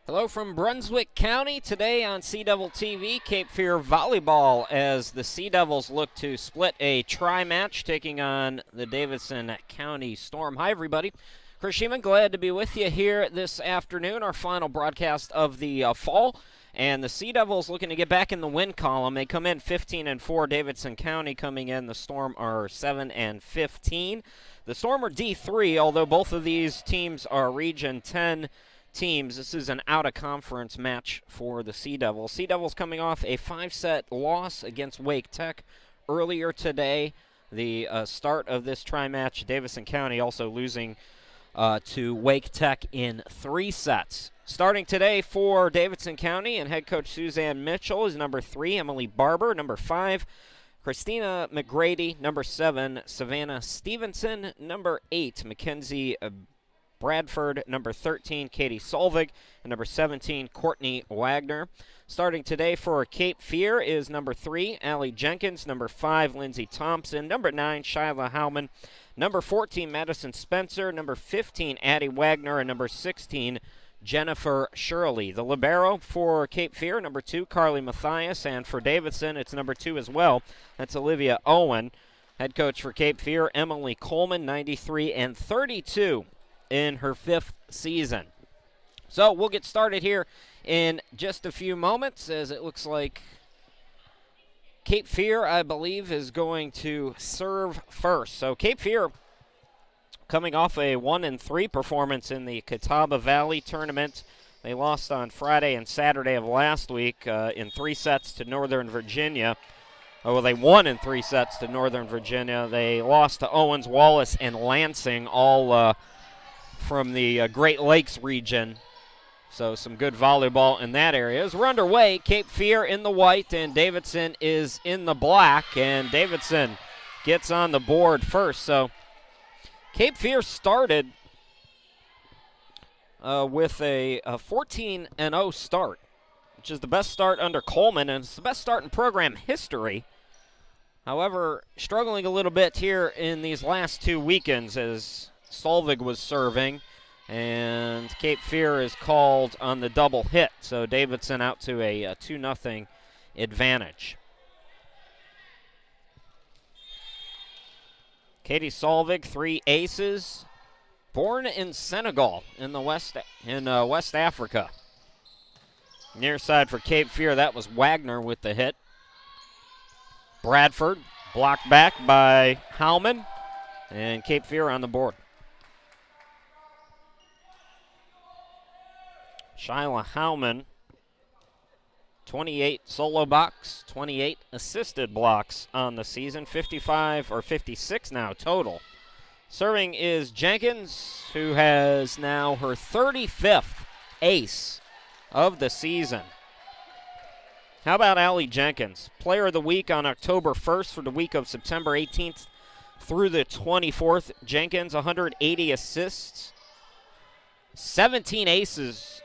Hello from Brunswick County. Today on Sea Devil TV, Cape Fear Volleyball as the Sea Devils look to split a tri-match taking on the Davidson County Storm. Hi, everybody. Chris Sheeman, glad to be with you here this afternoon, our final broadcast of the fall. And the Sea Devils looking to get back in the win column. They come in 15-4. Davidson County coming in. The Storm are 7-15. The Storm are D3, although both of these teams are Region 10 teams. This is an out-of-conference match for the Sea Devils. Sea Devils coming off a 5-set loss against Wake Tech earlier today. The start of this tri-match, Davidson County also losing to Wake Tech in 3 sets. Starting today for Davidson County and head coach Suzanne Mitchell is number 3, Emily Barber, number 5, Christina McGrady, number 7, Savannah Stevenson, number 8, Mackenzie Bradford, number 13, Katie Solvig, and number 17, Courtney Wagner. Starting today for Cape Fear is number 3, Allie Jenkins, number 5, Lindsay Thompson, number 9, Shyla Howman, number 14, Madison Spencer, number 15, Addie Wagner, and number 16, Jennifer Shirley. The libero for Cape Fear, number 2, Carly Mathias, and for Davidson, it's number 2 as well. That's Olivia Owen. Head coach for Cape Fear, Emily Coleman, 93 and 32. In her 5th season. So we'll get started here in just a few moments as it looks like Cape Fear, I believe, is going to serve first. So Cape Fear coming off a 1-3 performance in the Catawba Valley tournament. They lost on Friday and Saturday of last week in 3 sets to Northern Virginia. Oh, well, they won in 3 sets to Northern Virginia. They lost to Owens, Wallace, and Lansing, all from the Great Lakes region. So some good volleyball in that area. As we're underway, Cape Fear in the white and Davidson is in the black, and Davidson gets on the board first. So Cape Fear started with a 14-0 start, which is the best start under Coleman, and it's the best start in program history. However, struggling a little bit here in these last 2 weekends as Solvig was serving, and Cape Fear is called on the double hit. So Davidson out to a 2-0 advantage. Katie Solvig, 3 aces, born in Senegal in the West Africa. Near side for Cape Fear, that was Wagner with the hit. Bradford blocked back by Howman, and Cape Fear on the board. Shyla Howman, 28 solo blocks, 28 assisted blocks on the season, 56 now total. Serving is Jenkins, who has now her 35th ace of the season. How about Allie Jenkins? Player of the week on October 1st for the week of September 18th through the 24th. Jenkins, 180 assists, 17 aces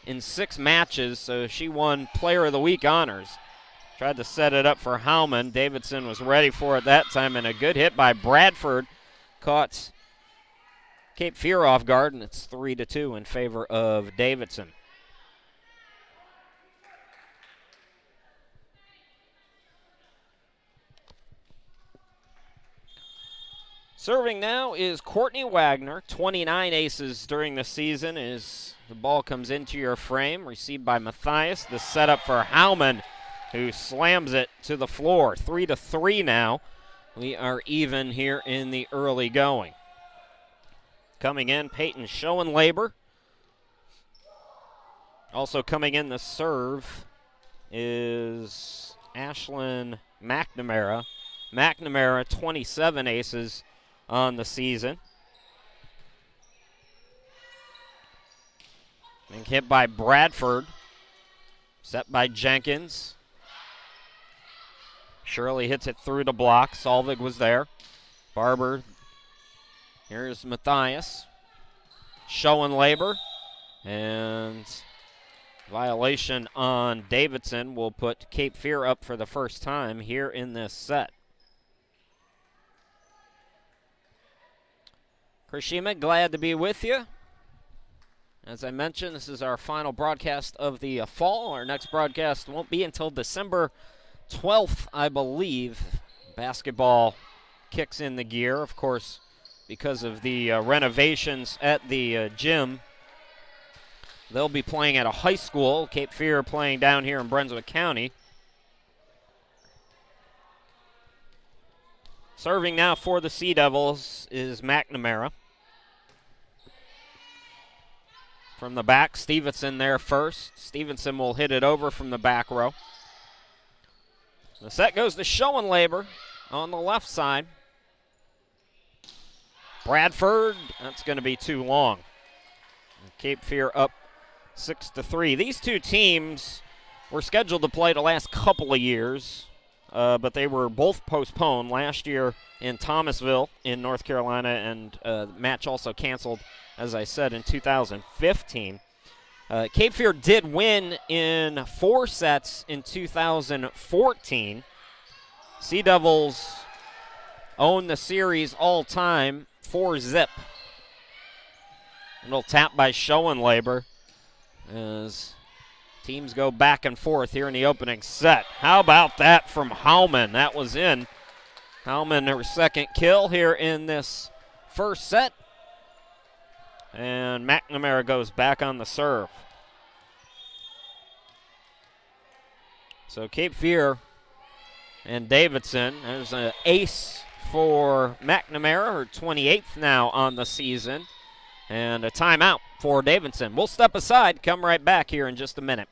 in 6 matches, so she won Player of the Week honors. Tried to set it up for Howman. Davidson was ready for it that time, and a good hit by Bradford caught Cape Fear off guard, and it's 3-2 in favor of Davidson. Serving now is Courtney Wagner, 29 aces during the season as the ball comes into your frame, received by Mathias. The setup for Howman, who slams it to the floor. 3-3 now. We are even here in the early going. Coming in, Peyton Schoenlaber. Also coming in the serve is Ashlyn McNamara. McNamara, 27 aces on the season. And hit by Bradford. Set by Jenkins. Shirley hits it through the block. Solvig was there. Barber. Here's Mathias. Schoenlaber. And violation on Davidson will put Cape Fear up for the first time here in this set. Krishima, glad to be with you As I mentioned, this is our final broadcast of the fall. Our next broadcast won't be until December 12th, I believe. Basketball kicks in the gear, of course, because of the renovations at the gym. They'll be playing at a high school. Cape Fear playing down here in Brunswick County. Serving now for the Sea Devils is McNamara. From the back, Stevenson there first. Stevenson will hit it over from the back row. The set goes to Schoenlaber on the left side. Bradford, that's going to be too long. Cape Fear up 6-3. These two teams were scheduled to play the last couple of years, but they were both postponed last year in Thomasville in North Carolina, and the match also canceled, as I said, in 2015. Cape Fear did win in 4 sets in 2014. Sea Devils own the series all time, 4-0. A little tap by Schoenlaber as teams go back and forth here in the opening set. How about that from Howman? That was in. Howman, her second kill here in this first set. And McNamara goes back on the serve. So Cape Fear and Davidson. There's an ace for McNamara, her 28th now on the season. And a timeout for Davidson. We'll step aside, come right back here in just a minute.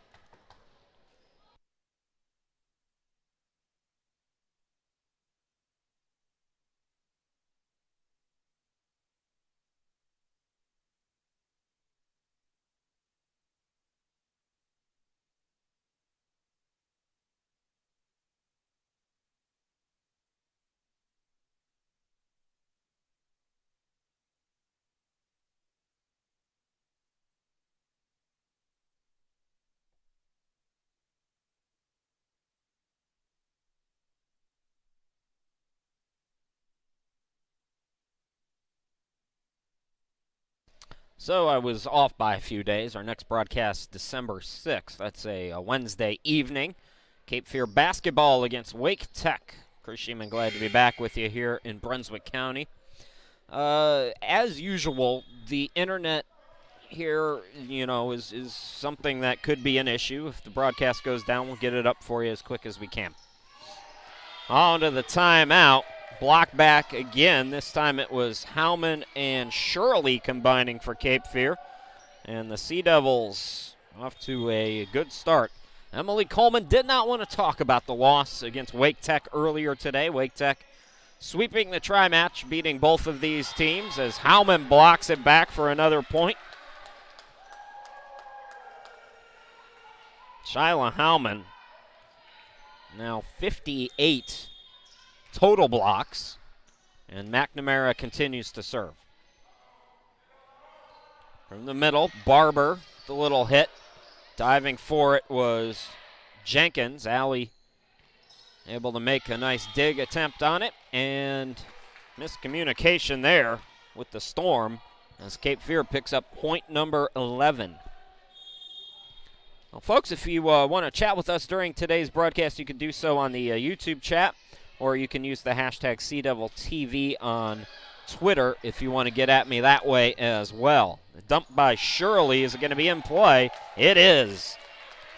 So I was off by a few days. Our next broadcast, December 6th. That's a Wednesday evening. Cape Fear basketball against Wake Tech. Chris Sheeman, glad to be back with you here in Brunswick County. As usual, the internet here, is something that could be an issue. If the broadcast goes down, we'll get it up for you as quick as we can. On to the timeout. Block back again. This time it was Howman and Shirley combining for Cape Fear. And the Sea Devils off to a good start. Emily Coleman did not want to talk about the loss against Wake Tech earlier today. Wake Tech sweeping the tri-match, beating both of these teams as Howman blocks it back for another point. Shyla Howman, now 58 total blocks, and McNamara continues to serve. From the middle, Barber, the little hit. Diving for it was Jenkins. Allie able to make a nice dig attempt on it, and miscommunication there with the Storm as Cape Fear picks up point number 11. Well, folks, if you want to chat with us during today's broadcast, you can do so on the YouTube chat, or you can use the hashtag CDevilTV on Twitter if you want to get at me that way as well. The dump by Shirley, is it going to be in play? It is.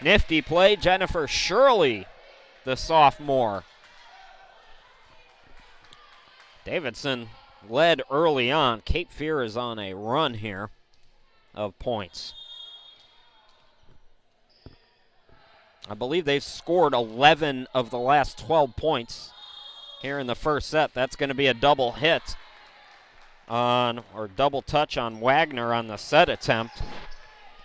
Nifty play, Jennifer Shirley, the sophomore. Davidson led early on. Cape Fear is on a run here of points. I believe they've scored 11 of the last 12 points here in the first set. That's going to be a double hit or double touch on Wagner on the set attempt.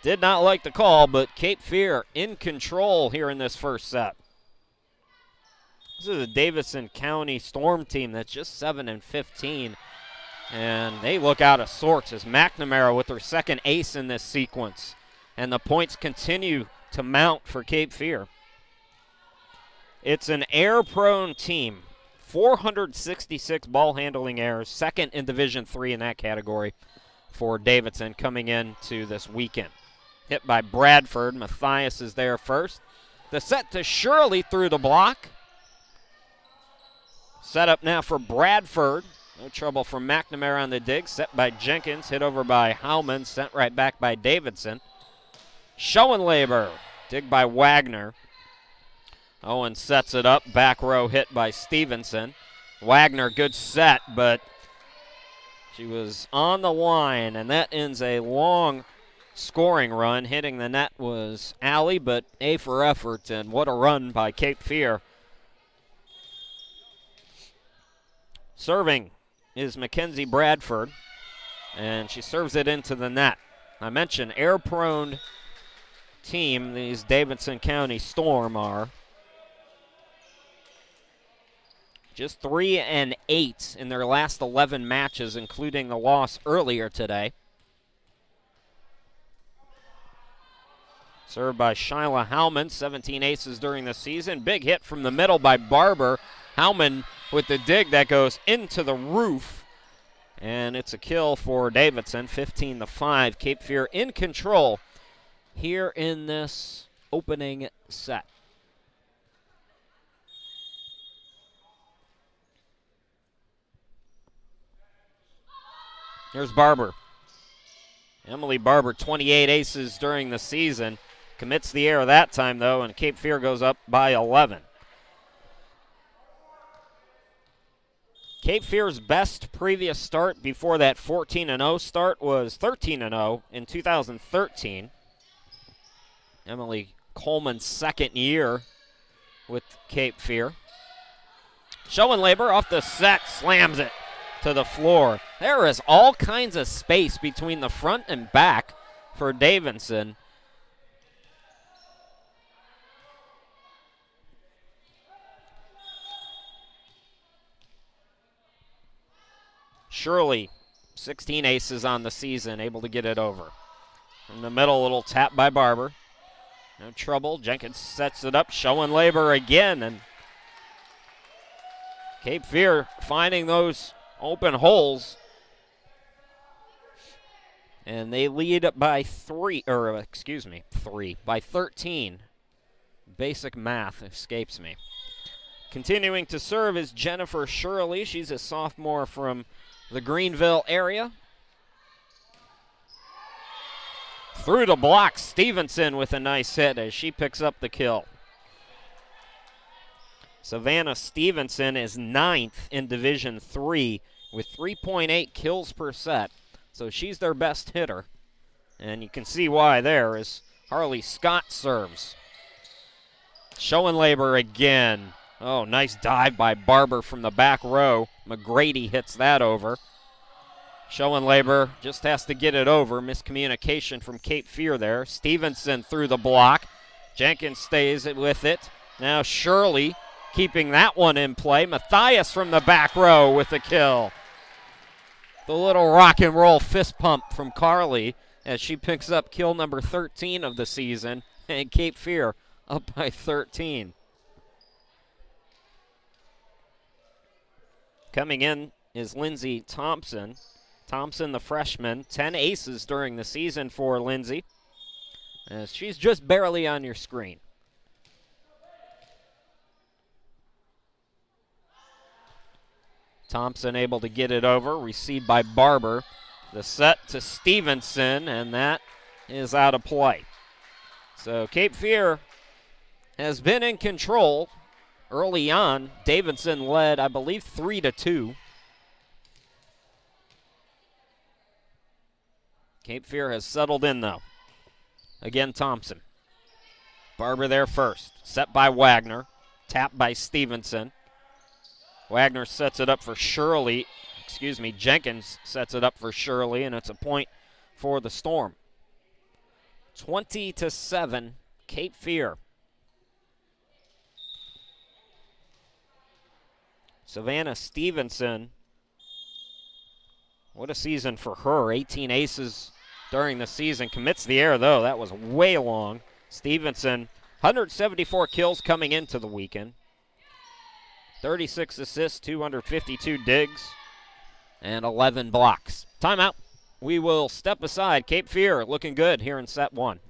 Did not like the call, but Cape Fear in control here in this first set. This is a Davidson County Storm team that's just 7-15, and they look out of sorts as McNamara with her second ace in this sequence, and the points continue to mount for Cape Fear. It's an error-prone team. 466 ball handling errors, second in Division III in that category. for Davidson coming into this weekend. Hit by Bradford. Matthias is there first. The set to Shirley through the block. Set up now for Bradford. No trouble from McNamara on the dig. Set by Jenkins. Hit over by Howman. Sent right back by Davidson. Schoenlaber. Dig by Wagner. Owen sets it up. Back row hit by Stevenson. Wagner, good set, but she was on the line, and that ends a long scoring run. Hitting the net was Allie, but A for effort, and what a run by Cape Fear. Serving is Mackenzie Bradford, and she serves it into the net. I mentioned air-prone team these Davidson County Storm are. Just 3-8 in their last 11 matches, including the loss earlier today. Served by Shyla Howman, 17 aces during the season. Big hit from the middle by Barber. Howman with the dig that goes into the roof. And it's a kill for Davidson, 15-5. Cape Fear in control here in this opening set. Here's Barber. Emily Barber, 28 aces during the season. Commits the error that time, though, and Cape Fear goes up by 11. Cape Fear's best previous start before that 14-0 start was 13-0 in 2013. Emily Coleman's second year with Cape Fear. Schoenlaber off the set, slams it to the floor. There is all kinds of space between the front and back for Davidson. Shirley, 16 aces on the season, able to get it over. In the middle, a little tap by Barber. No trouble. Jenkins sets it up. Schoenlaber again. And Cape Fear finding those open holes. And they lead by by 13. Basic math escapes me. Continuing to serve is Jennifer Shirley. She's a sophomore from the Greenville area. Through the block, Stevenson with a nice hit as she picks up the kill. Savannah Stevenson is 9th in Division III with 3.8 kills per set. So she's their best hitter. And you can see why there as Harley Scott serves. Schoenlaber again. Oh, nice dive by Barber from the back row. McGrady hits that over. Schoenlaber just has to get it over. Miscommunication from Cape Fear there. Stevenson through the block. Jenkins stays with it. Now Shirley keeping that one in play. Matthias from the back row with the kill. The little rock and roll fist pump from Carly as she picks up kill number 13 of the season. And Cape Fear up by 13. Coming in is Lindsay Thompson. Thompson, the freshman, 10 aces during the season for Lindsay. As she's just barely on your screen. Thompson able to get it over, received by Barber. The set to Stevenson, and that is out of play. So Cape Fear has been in control early on. Davidson led, I believe, 3-2. Cape Fear has settled in, though. Again, Thompson. Barber there first. Set by Wagner. Tapped by Stevenson. Wagner sets it up for Shirley. Jenkins sets it up for Shirley, and it's a point for the Storm. 20-7, Cape Fear. Savannah Stevenson. What a season for her. 18 aces during the season. Commits the error, though. That was way long. Stevenson, 174 kills coming into the weekend. 36 assists, 252 digs, and 11 blocks. Timeout. we will step aside. Cape Fear looking good here in set one.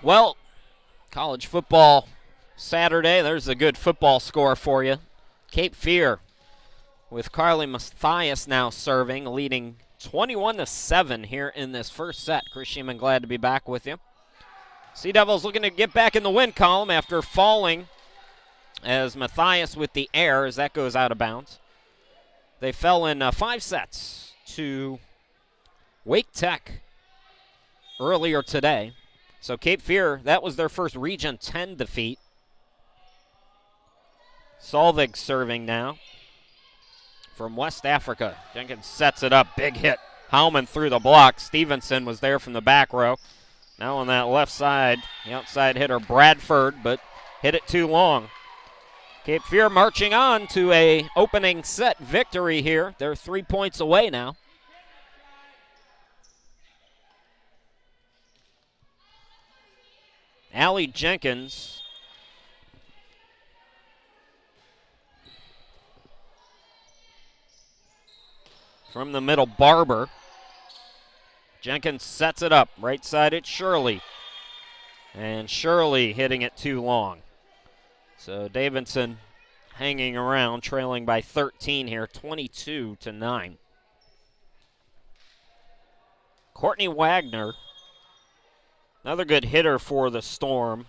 Well, college football Saturday, there's a good football score for you. Cape Fear with Carly Mathias now serving, leading 21-7 here in this first set. Chris Sheeman, glad to be back with you. Sea Devils looking to get back in the win column after falling as Mathias with the air as that goes out of bounds. They fell in 5 sets to Wake Tech earlier today. So Cape Fear, that was their first Region 10 defeat. Solvig serving now from West Africa. Jenkins sets it up, big hit. Howman through the block. Stevenson was there from the back row. Now on that left side, the outside hitter Bradford, but hit it too long. Cape Fear marching on to a opening set victory here. They're 3 points away now. Allie Jenkins from the middle, Barber. Jenkins sets it up. Right side it's Shirley. And Shirley hitting it too long. So Davidson hanging around, trailing by 13 here, 22-9. Courtney Wagner, another good hitter for the Storm.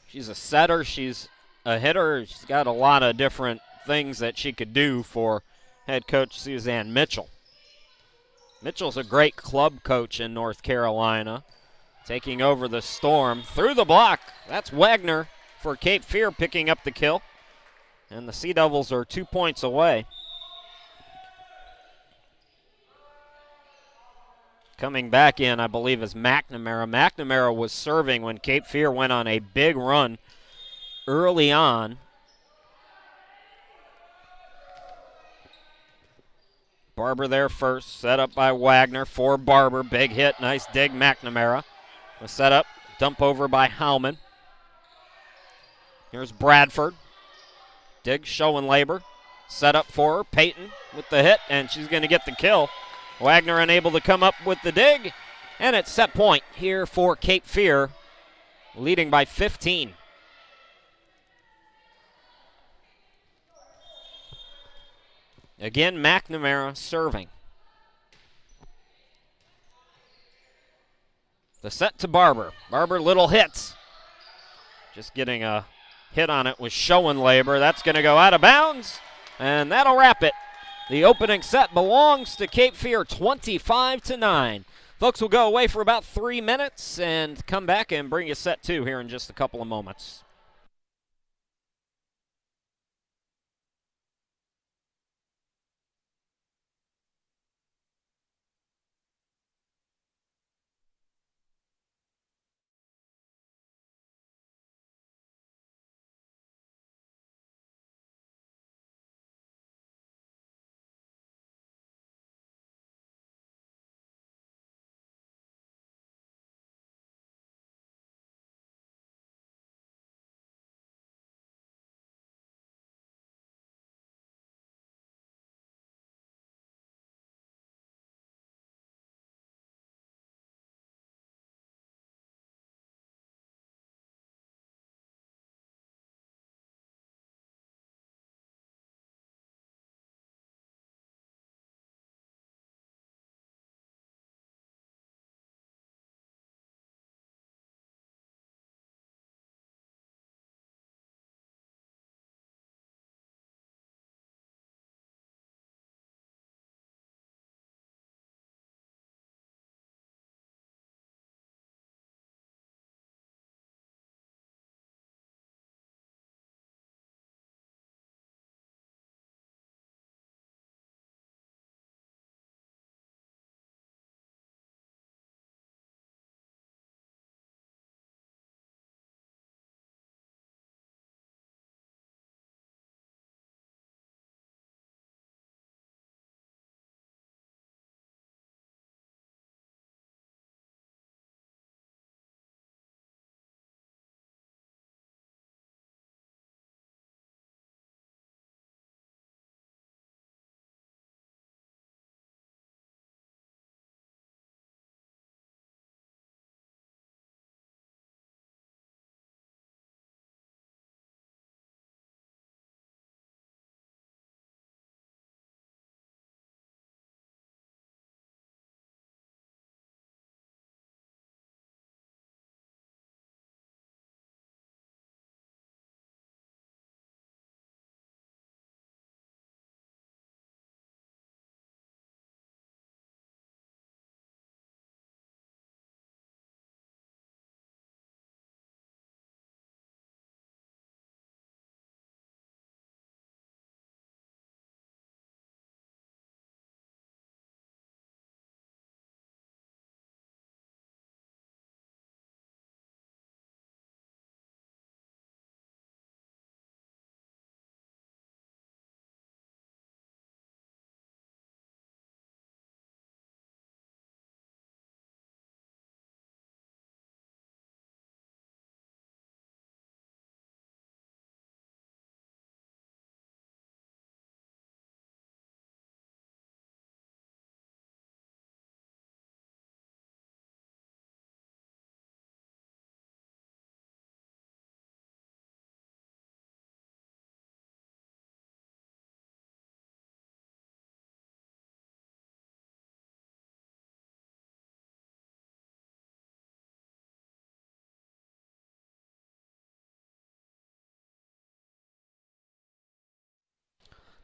She's a setter, she's a hitter. She's got a lot of different things that she could do for head coach Suzanne Mitchell. Mitchell's a great club coach in North Carolina, taking over the Storm. Through the block, that's Wagner for Cape Fear picking up the kill. And the Sea Devils are 2 points away. Coming back in, I believe, is McNamara. McNamara was serving when Cape Fear went on a big run early on. Barber there first, set up by Wagner for Barber. Big hit, nice dig, McNamara. The setup, dump over by Howman. Here's Bradford. Dig, showing labor. Set up for her, Peyton with the hit, and she's going to get the kill. Wagner unable to come up with the dig, and it's set point here for Cape Fear, leading by 15. Again, McNamara serving. The set to Barber. Barber, little hits. Just getting a hit on it was showing labor. That's going to go out of bounds, and that'll wrap it. The opening set belongs to Cape Fear, 25-9. Folks will go away for about 3 minutes and come back and bring you set two here in just a couple of moments.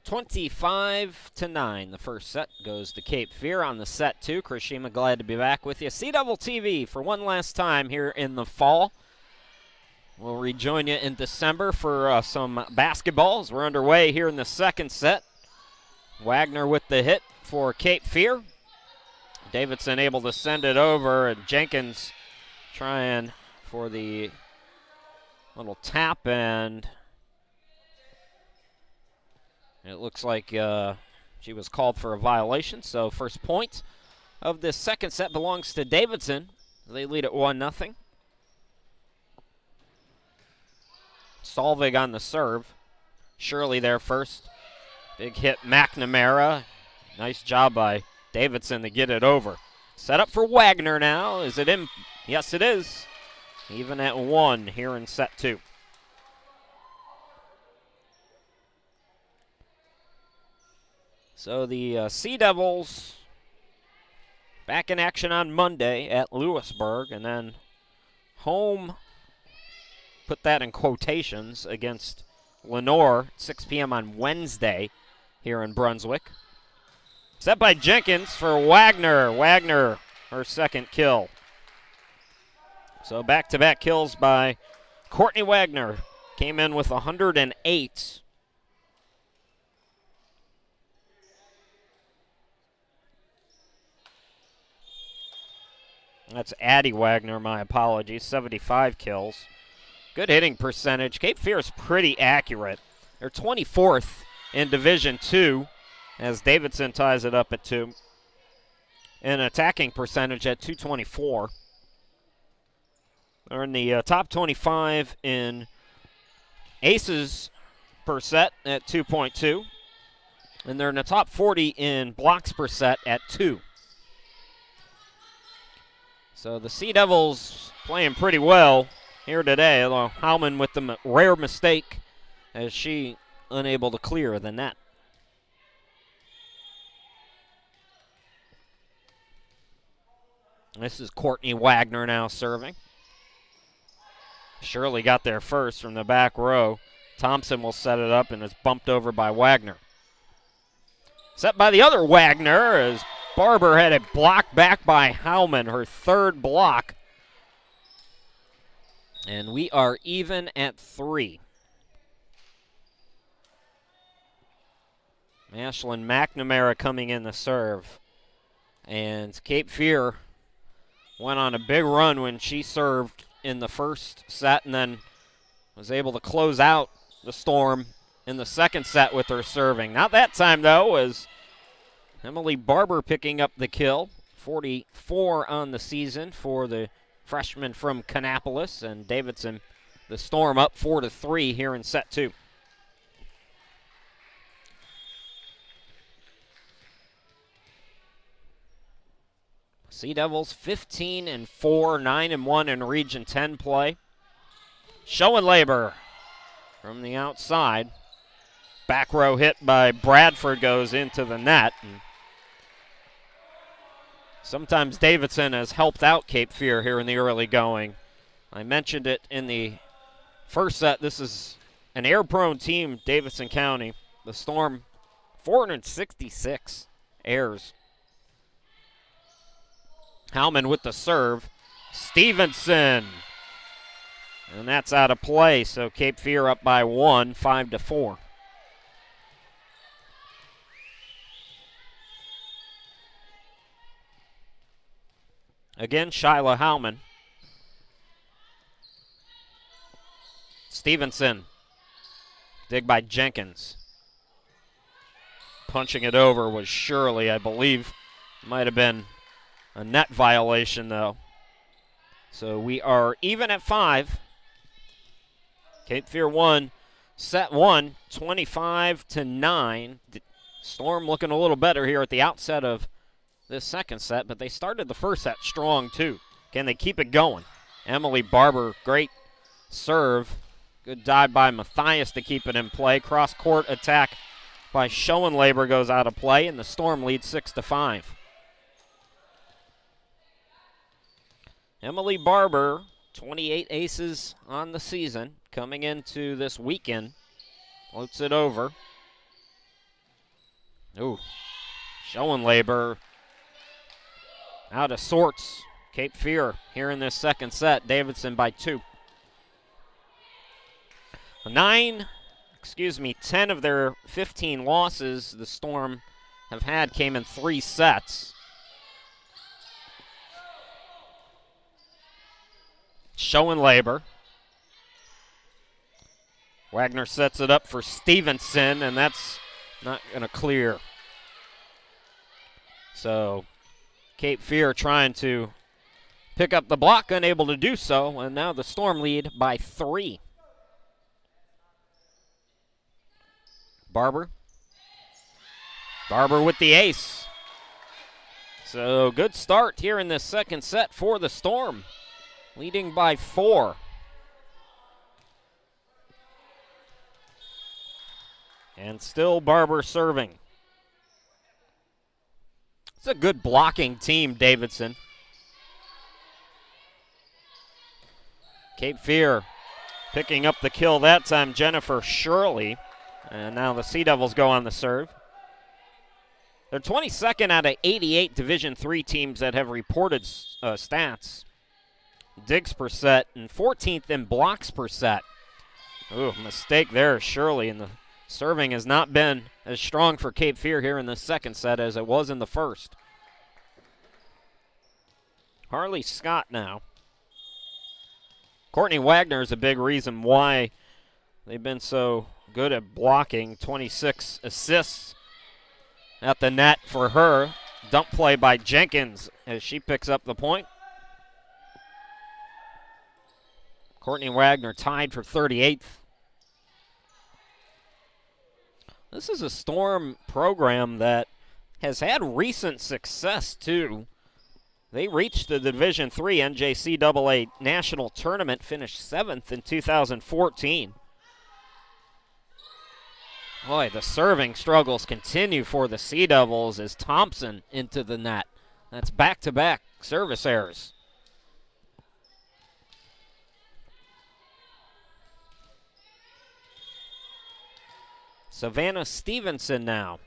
25-9. The first set goes to Cape Fear on the set 2. Krishima, glad to be back with you. C-Double TV for one last time here in the fall. We'll rejoin you in December for some basketballs. We're underway here in the second set. Wagner with the hit for Cape Fear. Davidson able to send it over, and Jenkins trying for the little tap, and it looks like she was called for a violation. So first point of this second set belongs to Davidson. They lead at 1-0. Solvig on the serve. Shirley there first. Big hit McNamara. Nice job by Davidson to get it over. Set up for Wagner now. Is it in? Yes, it is. Even at 1 here in set 2. So the Sea Devils back in action on Monday at Lewisburg, and then home, put that in quotations, against Lenore, 6 p.m. on Wednesday here in Brunswick. Set by Jenkins for Wagner. Wagner, her second kill. So back-to-back kills by Courtney Wagner. Came in with 108. That's Addie Wagner, my apologies, 75 kills. Good hitting percentage. Cape Fear is pretty accurate. They're 24th in Division II as Davidson ties it up at 2. And attacking percentage at .224. They're in the top 25 in aces per set at 2.2. And they're in the top 40 in blocks per set at 2. So the Sea Devils playing pretty well here today, although Howman with the rare mistake as she unable to clear the net. This is Courtney Wagner now serving. Shirley got there first from the back row. Thompson will set it up and is bumped over by Wagner. Set by the other Wagner as Barber had it blocked back by Howman, her third block. And we are even at 3. Ashlyn McNamara coming in the serve. And Cape Fear went on a big run when she served in the first set and then was able to close out the Storm in the second set with her serving. Not that time, though, as Emily Barber picking up the kill. 44 on the season for the freshman from Kannapolis, and Davidson, the Storm, up 4-3 here in set 2. Sea Devils 15-4, 9-1 in Region 10 play. Schoenlaber from the outside. Back row hit by Bradford goes into the net. And sometimes Davidson has helped out Cape Fear here in the early going. I mentioned it in the first set. This is an air-prone team, Davidson County. The Storm, 466 airs. Howman with the serve. Stevenson. And that's out of play, so Cape Fear up by 1, 5-4. Again, Shyla Howman. Stevenson. Dig by Jenkins. Punching it over was Shirley, I believe. Might have been a net violation, though. So we are even at 5. Cape Fear won set 1, 25-9. Storm looking a little better here at the outset of this second set, but they started the first set strong, too. Can they keep it going? Emily Barber, great serve. Good dive by Mathias to keep it in play. Cross-court attack by Schoenlaber goes out of play, and the Storm leads 6-5. Emily Barber, 28 aces on the season, coming into this weekend. Floats it over. Ooh, showing labor. Out of sorts. Cape Fear here in this second set. Davidson by 2. 10 of their 15 losses the Storm have had came in 3 sets. Showing labor. Wagner sets it up for Stevenson, and that's not going to clear. So Cape Fear trying to pick up the block, unable to do so, and now the Storm lead by 3. Barber with the ace. So good start here in this second set for the Storm, leading by 4. And still Barber serving. It's a good blocking team, Davidson. Cape Fear picking up the kill that time, Jennifer Shirley. And now the Sea Devils go on the serve. They're 22nd out of 88 Division III teams that have reported stats. Digs per set, and 14th in blocks per set. Ooh, mistake there, Shirley, and the serving has not been as strong for Cape Fear here in the second set as it was in the first. Harley Scott now. Courtney Wagner is a big reason why they've been so good at blocking. 26 assists at the net for her. Dump play by Jenkins as she picks up the point. Courtney Wagner tied for 38th. This is a Storm program that has had recent success, too. They reached the Division III NJCAA National Tournament, finished 7th in 2014. Boy, the serving struggles continue for the Sea Devils as Thompson into the net. That's back-to-back service errors. Savannah Stevenson now.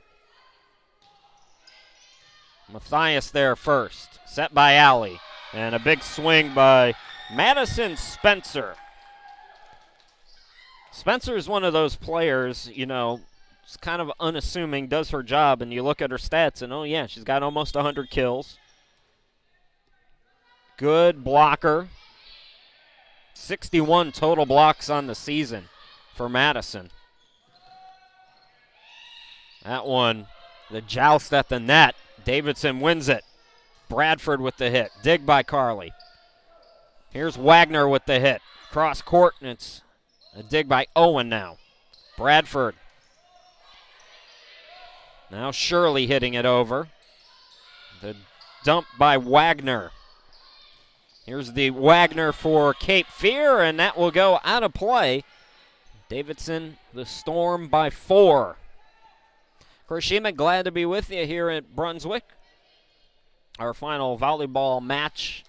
Matthias there first. Set by Alley. And a big swing by Madison Spencer. Spencer is one of those players, you know, it's kind of unassuming, does her job, and you look at her stats, and oh yeah, she's got almost 100 kills. Good blocker. 61 total blocks on the season for Madison. That one, the joust at the net. Davidson wins it. Bradford with the hit. Dig by Carly. Here's Wagner with the hit. Cross court, and it's a dig by Owen now. Bradford. Now Shirley hitting it over. The dump by Wagner. Here's the Wagner for Cape Fear, and that will go out of play. Davidson, the Storm by 4. Hiroshima, glad to be with you here at Brunswick. Our final volleyball match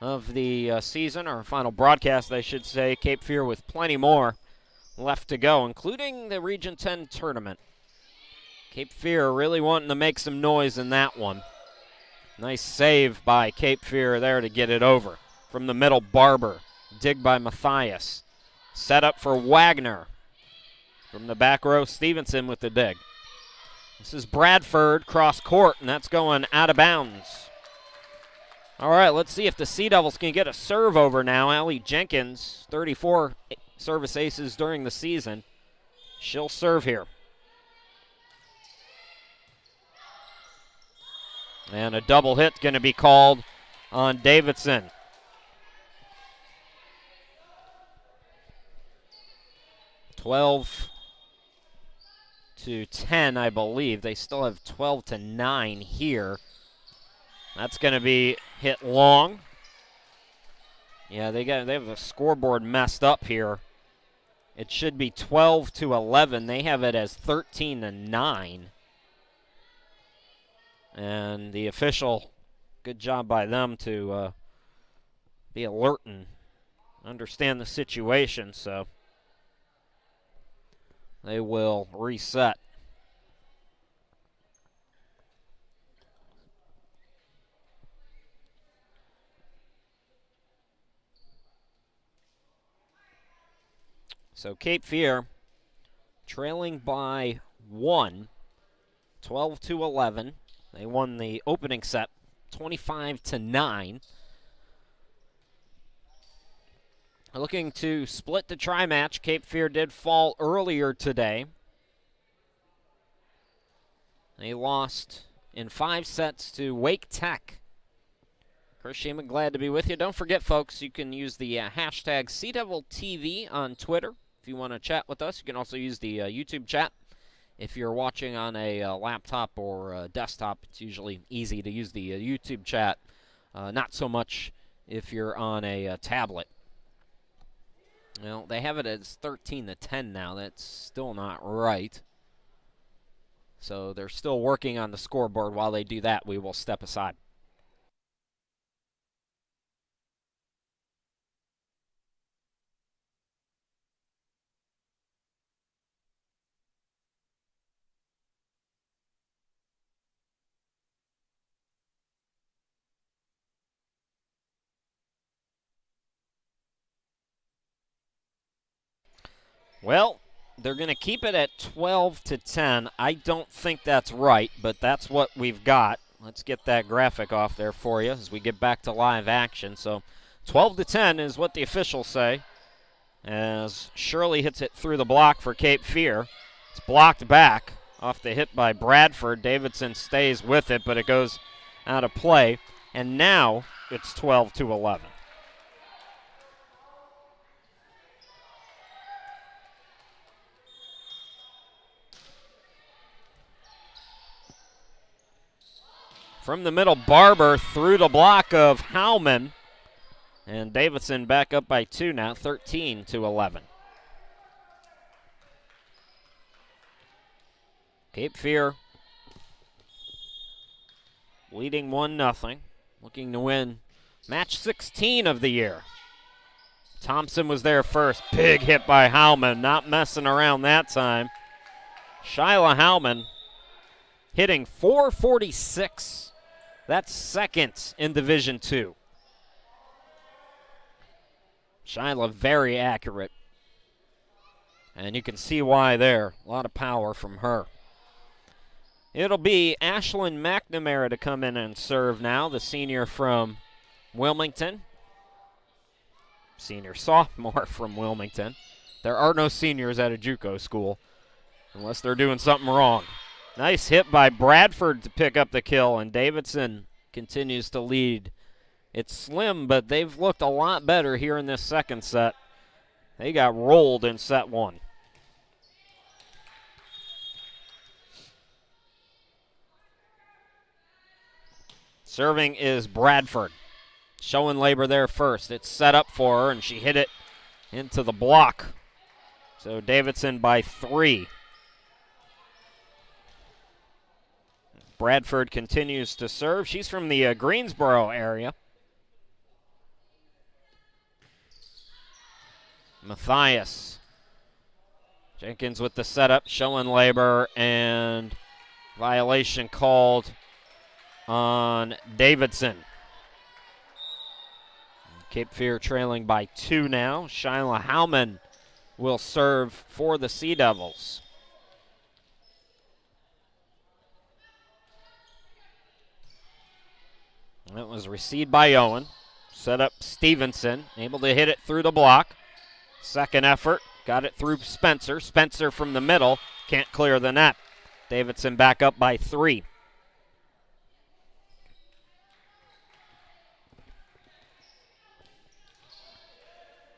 of the season, our final broadcast, I should say. Cape Fear with plenty more left to go, including the Region 10 tournament. Cape Fear really wanting to make some noise in that one. Nice save by Cape Fear there to get it over. From the middle, Barber. Dig by Matthias. Set up for Wagner. From the back row, Stevenson with the dig. This is Bradford, cross court, and that's going out of bounds. All right, let's see if the Sea Devils can get a serve over now. Allie Jenkins, 34 service aces during the season. She'll serve here. And a double hit going to be called on Davidson. -10, I believe. They still have 12-9 here. That's going to be hit long. Yeah, they have the scoreboard messed up here. It should be 12-11. They have it as 13-9. And the official, good job by them to be alert and understand the situation, so they will reset. So Cape Fear trailing by 1, 12-11. They won the opening set 25-9. Looking to split the tri-match. Cape Fear did fall earlier today. They lost in 5 sets to Wake Tech. Chris Sheeman, glad to be with you. Don't forget, folks, you can use the hashtag CDevilTV on Twitter if you want to chat with us. You can also use the YouTube chat. If you're watching on a laptop or a desktop, it's usually easy to use the YouTube chat. Not so much if you're on a tablet. Well, they have it as 13-10 now. That's still not right. So they're still working on the scoreboard. While they do that, we will step aside. Well, they're going to keep it at 12-10. I don't think that's right, but that's what we've got. Let's get that graphic off there for you as we get back to live action. So 12-10 is what the officials say, as Shirley hits it through the block for Cape Fear. It's blocked back off the hit by Bradford. Davidson stays with it, but it goes out of play. And now it's 12-11. From the middle, Barber through the block of Howman. And Davidson back up by 2 now, 13-11. Cape Fear leading 1-0. Looking to win match 16 of the year. Thompson was there first. Big hit by Howman. Not messing around that time. Shyla Howman hitting .446. That's second in Division II. Shyla very accurate. And you can see why there. A lot of power from her. It'll be Ashlyn McNamara to come in and serve now, the senior from Wilmington. Senior sophomore from Wilmington. There are no seniors at a JUCO school unless they're doing something wrong. Nice hit by Bradford to pick up the kill, and Davidson continues to lead. It's slim, but they've looked a lot better here in this second set. They got rolled in set 1. Serving is Bradford. Schoenlaber there first. It's set up for her, and she hit it into the block. So Davidson by 3. Bradford continues to serve. She's from the Greensboro area. Matthias. Jenkins with the setup. Schoenlaber, and violation called on Davidson. Cape Fear trailing by 2 now. Shyla Howman will serve for the Sea Devils. That was received by Owen. Set up Stevenson, able to hit it through the block. Second effort, got it through Spencer. Spencer from the middle, can't clear the net. Davidson back up by 3.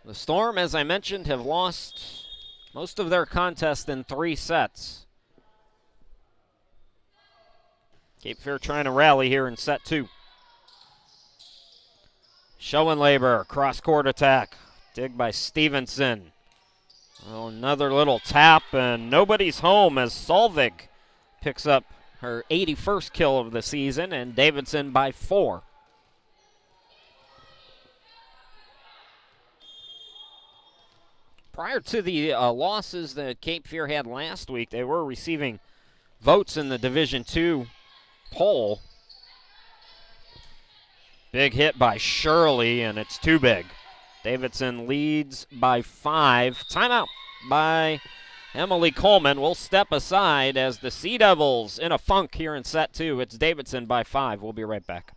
The Storm, as I mentioned, have lost most of their contest in 3 sets. Cape Fear trying to rally here in set 2. Schoenlaber, cross-court attack. Dig by Stevenson. Well, another little tap, and nobody's home as Solvig picks up her 81st kill of the season, and Davidson by 4. Prior to the losses that Cape Fear had last week, they were receiving votes in the Division II poll. Big hit by Shirley, and it's too big. Davidson leads by 5. Timeout. by Emily Coleman. We'll step aside as the Sea Devils in a funk here in set 2. It's Davidson by 5. We'll be right back.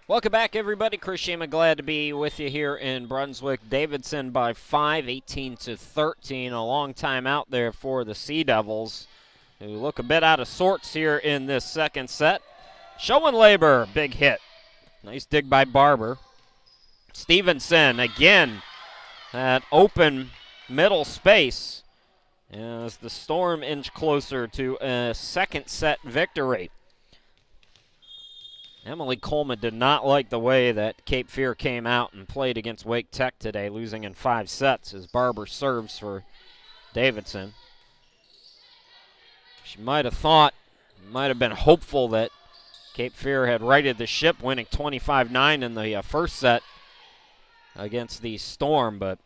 Welcome back, everybody. Chris Shima, glad to be with you here in Brunswick. Davidson by 5, 18-13. A long time out there for the Sea Devils, who look a bit out of sorts here in this second set. Schoenlaber, big hit. Nice dig by Barber. Stevenson, again, that open middle space as the Storm inch closer to a second set victory. Emily Coleman did not like the way that Cape Fear came out and played against Wake Tech today, losing in 5 sets as Barber serves for Davidson. She might have been hopeful that Cape Fear had righted the ship, winning 25-9 in the first set against the Storm, but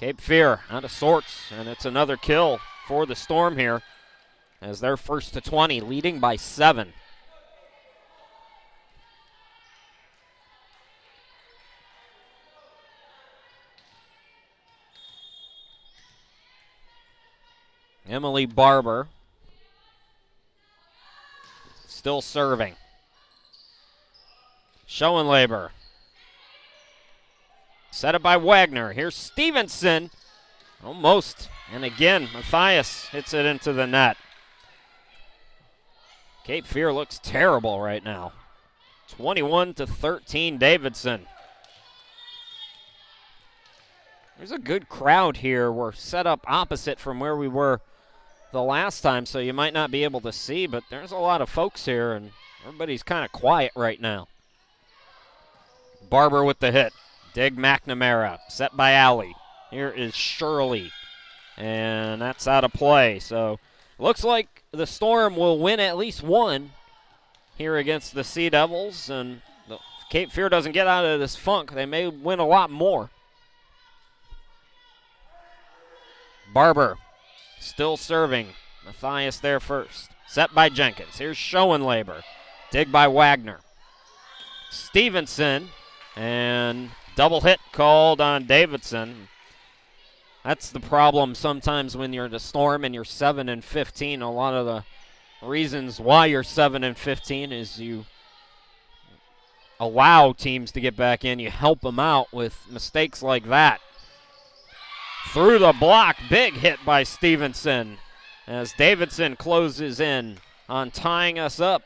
Cape Fear out of sorts, and it's another kill for the Storm here as they're first to 20, leading by 7. Emily Barber still serving. Schoenlaber. Set it by Wagner. Here's Stevenson. Almost. And again, Matthias hits it into the net. Cape Fear looks terrible right now. 21-13 Davidson. There's a good crowd here. We're set up opposite from where we were the last time, so you might not be able to see, but there's a lot of folks here, and everybody's kind of quiet right now. Barber with the hit. Dig McNamara. Set by Alley. Here is Shirley, and that's out of play. So looks like the Storm will win at least one here against the Sea Devils, and if Cape Fear doesn't get out of this funk, they may win a lot more. Barber still serving. Matthias there first. Set by Jenkins. Here's Schoenlaber. Dig by Wagner. Stevenson, and double hit called on Davidson. That's the problem sometimes when you're the Storm and you're 7-15. A lot of the reasons why you're 7-15 is you allow teams to get back in. You help them out with mistakes like that. Through the block, big hit by Stevenson as Davidson closes in on tying us up.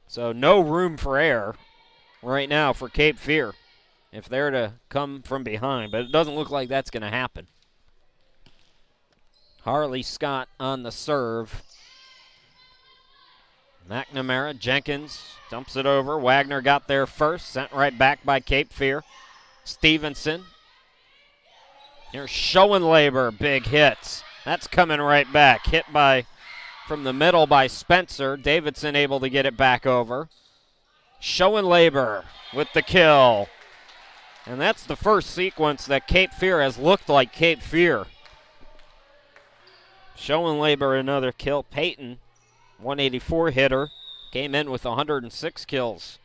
So no room for error right now for Cape Fear if they're to come from behind, but it doesn't look like that's going to happen. Harley Scott on the serve. McNamara, Jenkins dumps it over. Wagner got there first, sent right back by Cape Fear. Stevenson. Here's Schoenlaber, big hits. That's coming right back. Hit from the middle by Spencer. Davidson able to get it back over. Schoenlaber with the kill. And that's the first sequence that Cape Fear has looked like Cape Fear. Schoenlaber another kill. Peyton, 184 hitter, came in with 106 kills.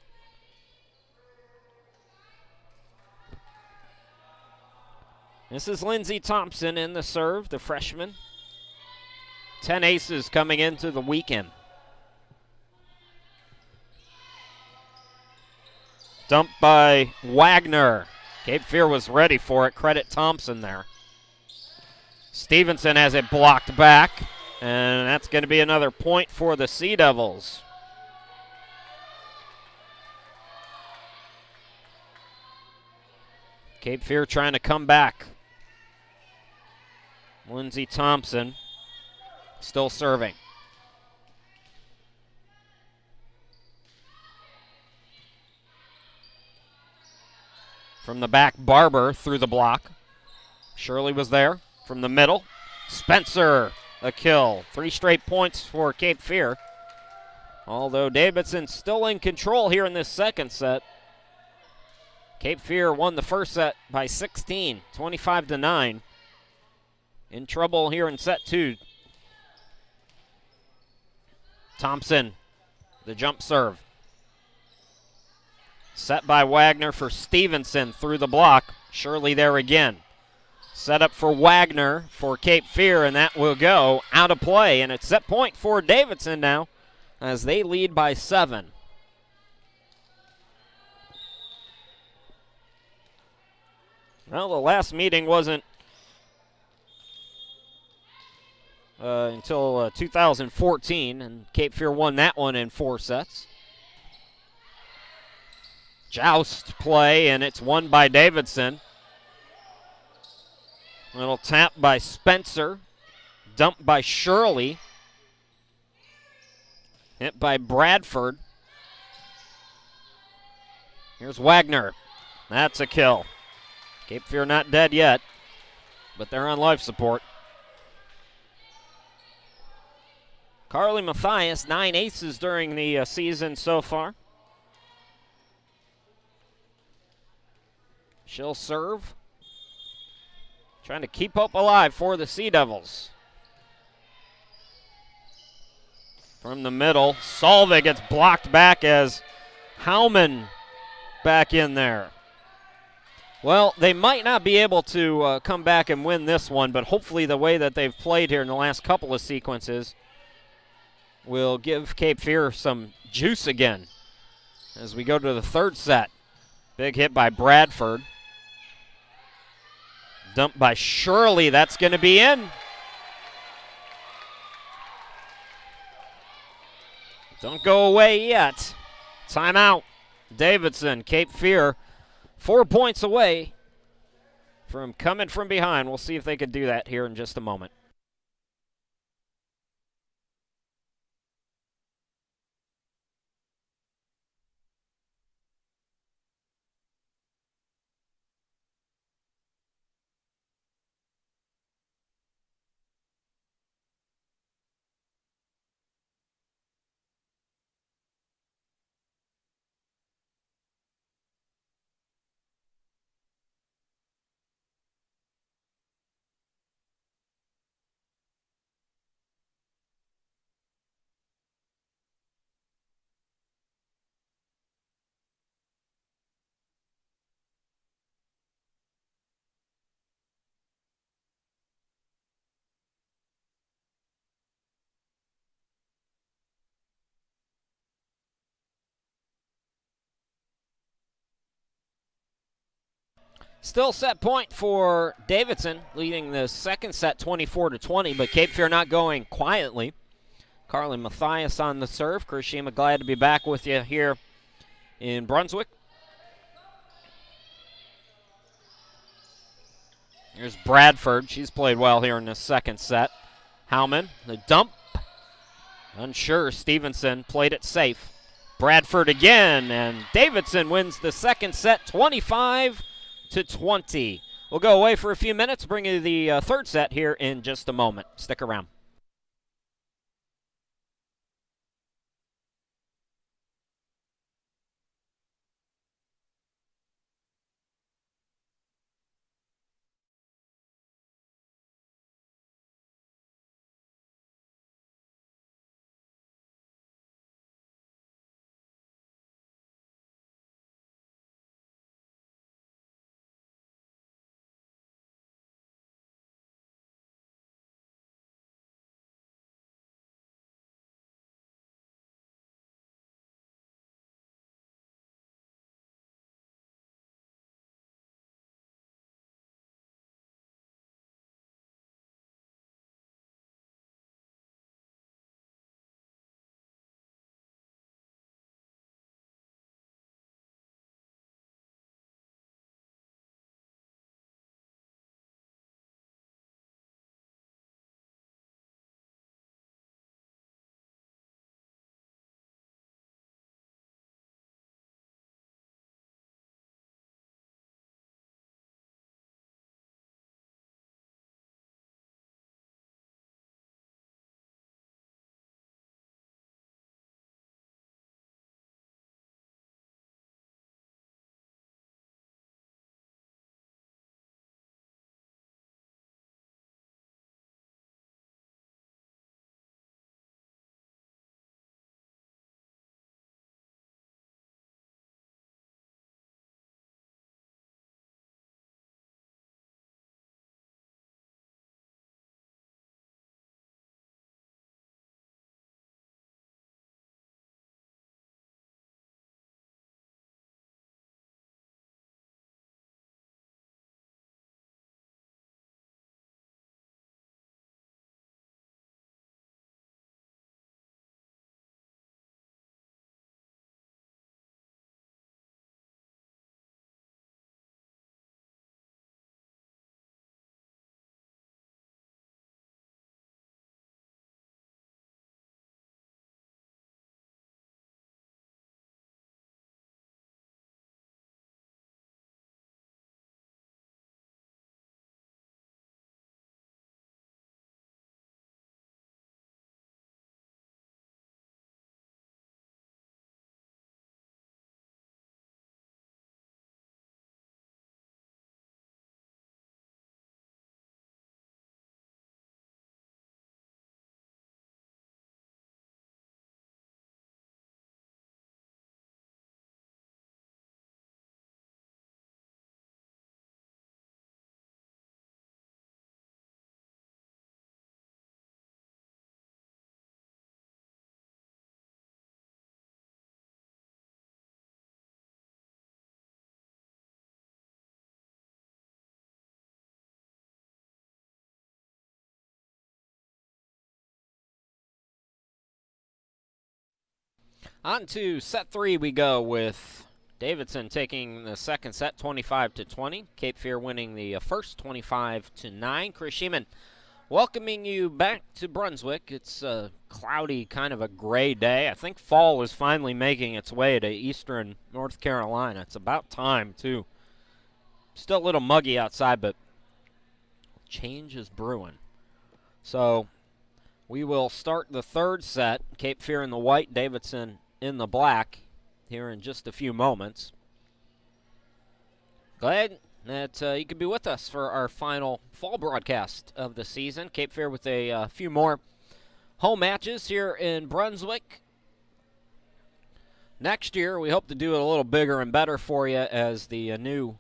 This is Lindsey Thompson in the serve, the freshman. 10 aces coming into the weekend. Dumped by Wagner. Cape Fear was ready for it. Credit Thompson there. Stevenson has it blocked back, and that's going to be another point for the Sea Devils. Cape Fear trying to come back. Lindsey Thompson still serving. From the back, Barber through the block. Shirley was there from the middle. Spencer, a kill. 3 straight points for Cape Fear. Although Davidson still in control here in this second set. Cape Fear won the first set by 16, 25-9. In trouble here in set 2. Thompson, the jump serve. Set by Wagner for Stevenson through the block. Shirley there again. Set up for Wagner for Cape Fear, and that will go out of play. And it's set point for Davidson now as they lead by 7. Well, the last meeting wasn't until 2014, and Cape Fear won that one in 4 sets. Joust play, and it's won by Davidson. Little tap by Spencer. Dumped by Shirley. Hit by Bradford. Here's Wagner. That's a kill. Cape Fear not dead yet, but they're on life support. Carly Mathias, 9 aces during the season so far. She'll serve. Trying to keep hope alive for the Sea Devils. From the middle, Solvig gets blocked back as Howman back in there. Well, they might not be able to come back and win this one, but hopefully the way that they've played here in the last couple of sequences will give Cape Fear some juice again as we go to the third set. Big hit by Bradford. Dumped by Shirley. That's going to be in. Don't go away yet. Timeout. Davidson, Cape Fear, 4 points away from coming from behind. We'll see if they can do that here in just a moment. Still set point for Davidson, leading the second set 24-20, but Cape Fear not going quietly. Carly Mathias on the serve. Kurishima, glad to be back with you here in Brunswick. Here's Bradford. She's played well here in the second set. Howman, the dump. Unsure. Stevenson played it safe. Bradford again, and Davidson wins the second set 25-20. We'll go away for a few minutes, bring you the third set here in just a moment. Stick around. On to set 3 we go with Davidson taking the second set 25-20. Cape Fear winning the first 25-9. Chris Sheeman welcoming you back to Brunswick. It's a cloudy, kind of a gray day. I think fall is finally making its way to eastern North Carolina. It's about time, too. Still a little muggy outside, but change is brewing. So we will start the third set. Cape Fear in the white, Davidson in the black here in just a few moments. Glad that you could be with us for our final fall broadcast of the season. Cape Fear with a few more home matches here in Brunswick. Next year, we hope to do it a little bigger and better for you as the new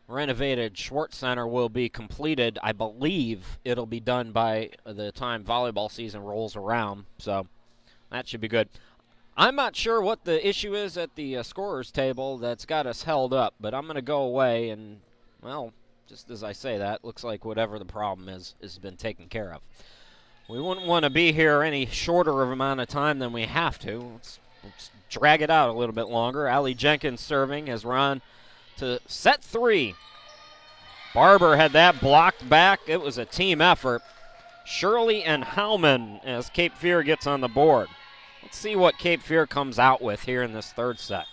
renovated Schwartz Center will be completed. I believe it'll be done by the time volleyball season rolls around, so that should be good. I'm not sure what the issue is at the scorer's table that's got us held up, but I'm going to go away and, well, just as I say that, looks like whatever the problem is has been taken care of. We wouldn't want to be here any shorter of amount of time than we have to. Let's drag it out a little bit longer. Allie Jenkins serving as we're on to set 3. Barber had that blocked back. It was a team effort. Shirley and Howman as Cape Fear gets on the board. Let's see what Cape Fear comes out with here in this third set.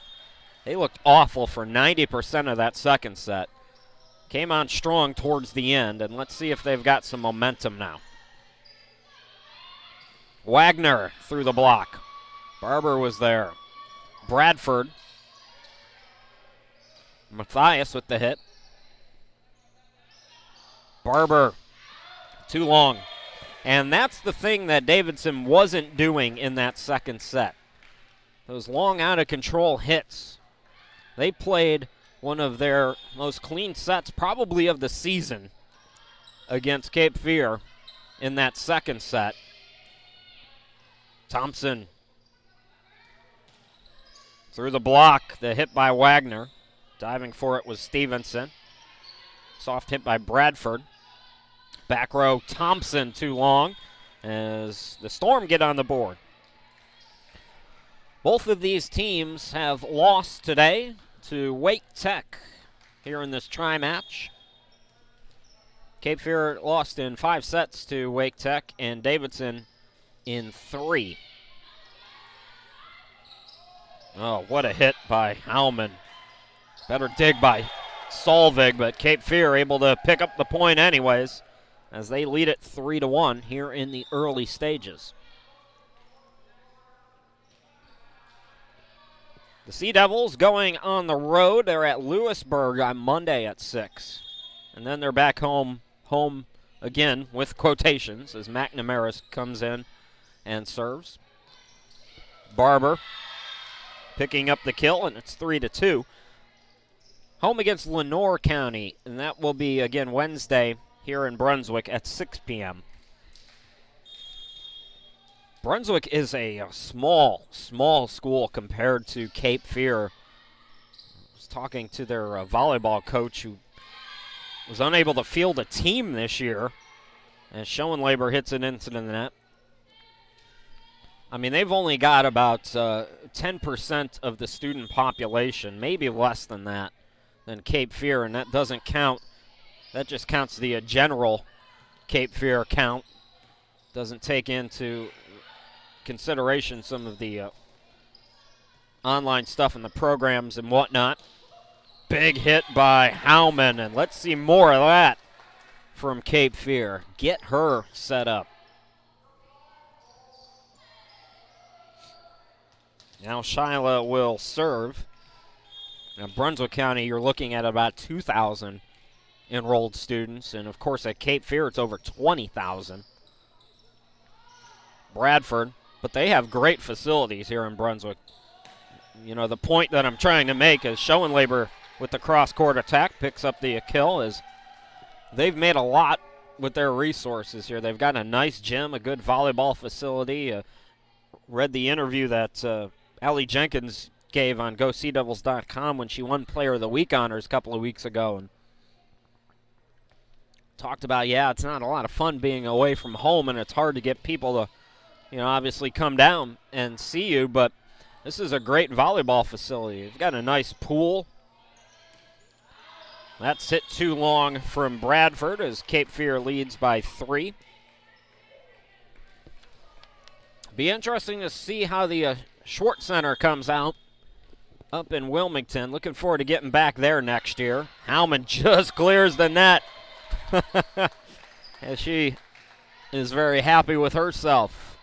They looked awful for 90% of that second set. Came on strong towards the end, and let's see if they've got some momentum now. Wagner through the block. Barber was there. Bradford. Matthias with the hit. Barber, too long. And that's the thing that Davidson wasn't doing in that second set. Those long out-of-control hits. They played one of their most clean sets probably of the season against Cape Fear in that second set. Thompson through the block, the hit by Wagner. Diving for it was Stevenson. Soft hit by Bradford. Back row, Thompson too long as the Storm get on the board. Both of these teams have lost today to Wake Tech here in this tri-match. Cape Fear lost in 5 sets to Wake Tech and Davidson in 3. Oh, what a hit by Howman. Better dig by Solvig, but Cape Fear able to pick up the point anyways as they lead it 3-1 here in the early stages. The Sea Devils going on the road. They're at Lewisburg on Monday at 6. And then they're back home again with quotations as McNamara comes in and serves. Barber picking up the kill, and it's 3-2. Home against Lenoir County, and that will be again Wednesday here in Brunswick at 6 p.m. Brunswick is a small school compared to Cape Fear. I was talking to their volleyball coach who was unable to field a team this year, and Schoenlaber hits it into the net. I mean, they've only got about 10% of the student population, maybe less than that, than Cape Fear, and that doesn't count. That just counts the general Cape Fear count. Doesn't take into consideration some of the online stuff and the programs and whatnot. Big hit by Howman, and let's see more of that from Cape Fear. Get her set up. Now Shyla will serve. Now Brunswick County, you're looking at about 2,000 enrolled students, and of course at Cape Fear it's over 20,000. Bradford, but they have great facilities here in Brunswick. You know, the point that I'm trying to make is Schoenlaber with the cross-court attack picks up the kill, as they've made a lot with their resources here. They've got a nice gym, a good volleyball facility. Read the interview that Allie Jenkins gave on GoSeaDevils.com when she won Player of the Week honors a couple of weeks ago, and talked about, yeah, it's not a lot of fun being away from home, and it's hard to get people to, you know, obviously come down and see you, but This is a great volleyball facility. They've got a nice pool. That's hit too long from Bradford as Cape Fear leads by 3. Be interesting to see how the Schwartz Center comes out up in Wilmington. Looking forward to getting back there next year. Howman just clears the net. As she is very happy with herself.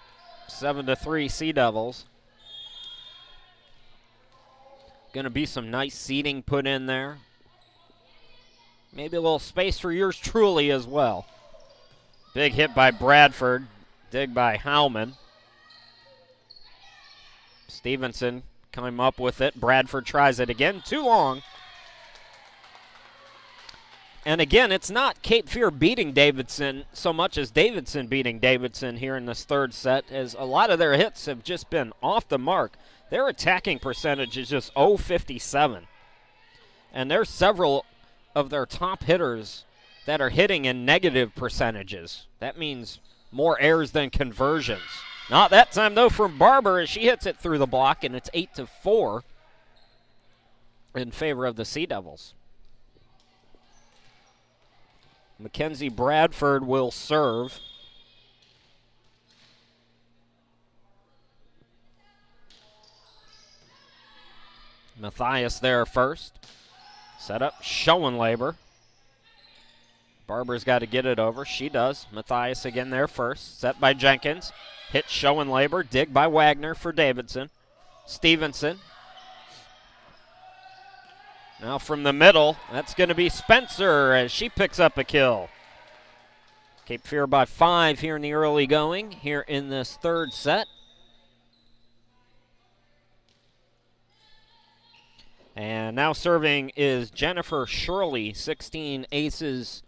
7-3 Sea Devils. Going to be some nice seating put in there. Maybe a little space for yours truly as well. Big hit by Bradford. Dig by Howman. Stevenson came up with it. Bradford tries it again. Too long. And again, it's not Cape Fear beating Davidson so much as Davidson beating Davidson here in this third set, as a lot of their hits have just been off the mark. Their attacking percentage is just 0.57. And there's several of their top hitters that are hitting in negative percentages. That means more errors than conversions. Not that time, though, from Barber as she hits it through the block, and it's 8-4 in favor of the Sea Devils. Mackenzie Bradford will serve. Matthias there first. Set up, Schoenlaber. Barber's got to get it over. She does. Matthias again there first. Set by Jenkins. Hit Schoenlaber. Dig by Wagner for Davidson. Stevenson. Now from the middle, that's going to be Spencer as she picks up a kill. Cape Fear by 5 here in the early going, here in this third set. And now serving is Jennifer Shirley, 16 aces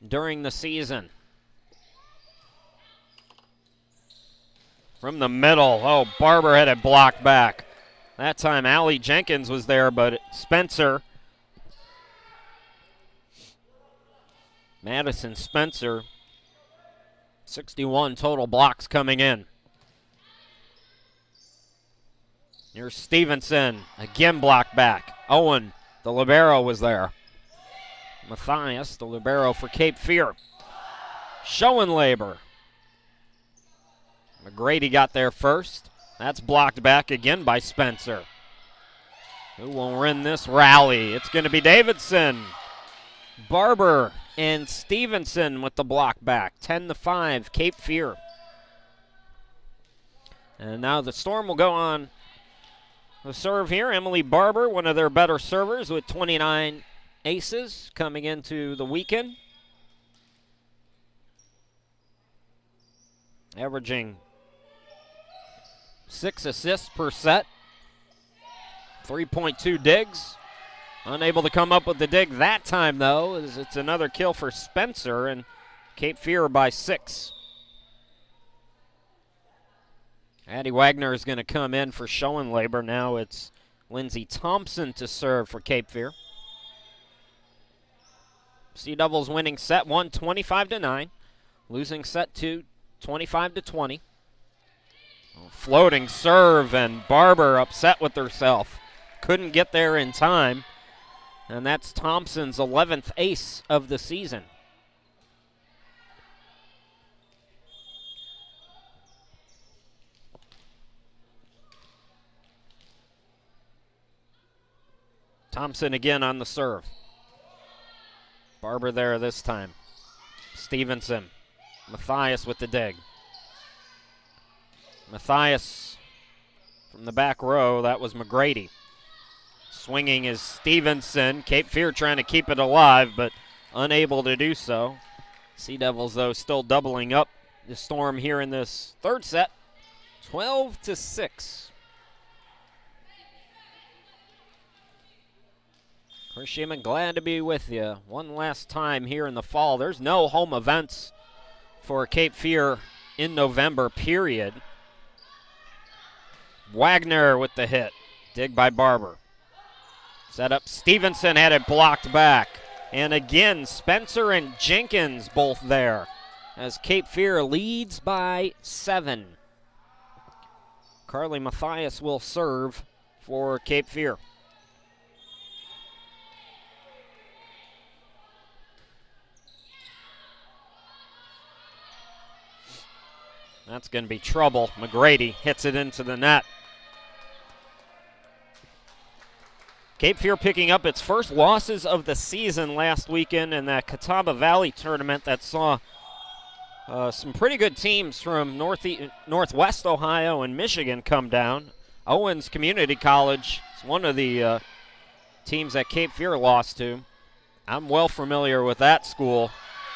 during the season. From the middle, oh, Barber had it blocked back. That time Allie Jenkins was there, but Spencer, Madison Spencer, 61 total blocks coming in. Here's Stevenson, again blocked back. Owen, the libero, was there. Matthias, the libero for Cape Fear. Schoenlaber. McGrady got there first. That's blocked back again by Spencer. Who will win this rally? It's going to be Davidson. Barber and Stevenson with the block back. 10-5, Cape Fear. And now the Storm will go on the serve here. Emily Barber, one of their better servers with 29 aces coming into the weekend. Averaging 6 assists per set. 3.2 digs. Unable to come up with the dig that time, though, as it's another kill for Spencer, and Cape Fear by 6. Addie Wagner is going to come in for Schoenlaber. Now it's Lindsey Thompson to serve for Cape Fear. Sea Devils winning set 1, 25-9. Losing set 2, 25-20. Floating serve, and Barber upset with herself. Couldn't get there in time. And that's Thompson's 11th ace of the season. Thompson again on the serve. Barber there this time. Stevenson. Matthias with the dig. Matthias from the back row. That was McGrady. Swinging is Stevenson. Cape Fear trying to keep it alive, but unable to do so. Sea Devils, though, still doubling up the Storm here in this third set. 12-6. Chris Sheeman, glad to be with you one last time here in the fall. There's no home events for Cape Fear in November, period. Wagner with the hit. Dig by Barber. Set up. Stevenson had it blocked back. And again, Spencer and Jenkins both there as Cape Fear leads by 7. Carly Mathias will serve for Cape Fear. That's going to be trouble. McGrady hits it into the net. Cape Fear picking up its first losses of the season last weekend in that Catawba Valley tournament that saw some pretty good teams from Northwest Ohio and Michigan come down. Owens Community College is one of the teams that Cape Fear lost to. I'm well familiar with that school.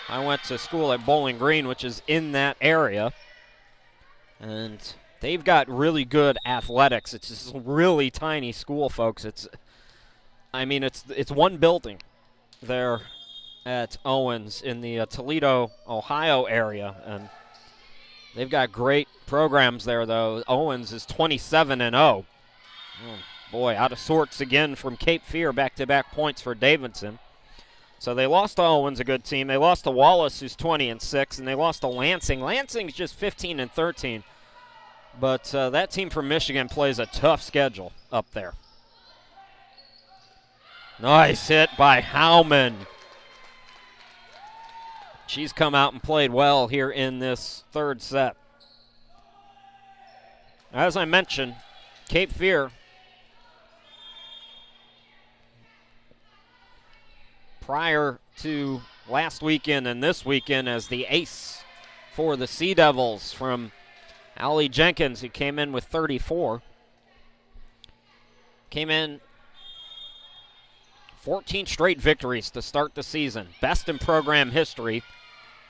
I went to school at Bowling Green, which is in that area. And they've got really good athletics. It's just a really tiny school, folks. It's one building there at Owens in the Toledo, Ohio area. And they've got great programs there, though. Owens is 27-0. Oh, boy, out of sorts again from Cape Fear, back-to-back points for Davidson. So they lost to Owens, a good team. They lost to Wallace, who's 20-6, and they lost to Lansing. Lansing's just 15-13. But that team from Michigan plays a tough schedule up there. Nice hit by Howman. She's come out and played well here in this third set. As I mentioned, Cape Fear prior to last weekend and this weekend as the ace for the Sea Devils from Allie Jenkins, who came in with 34. Came in 14 straight victories to start the season. Best in program history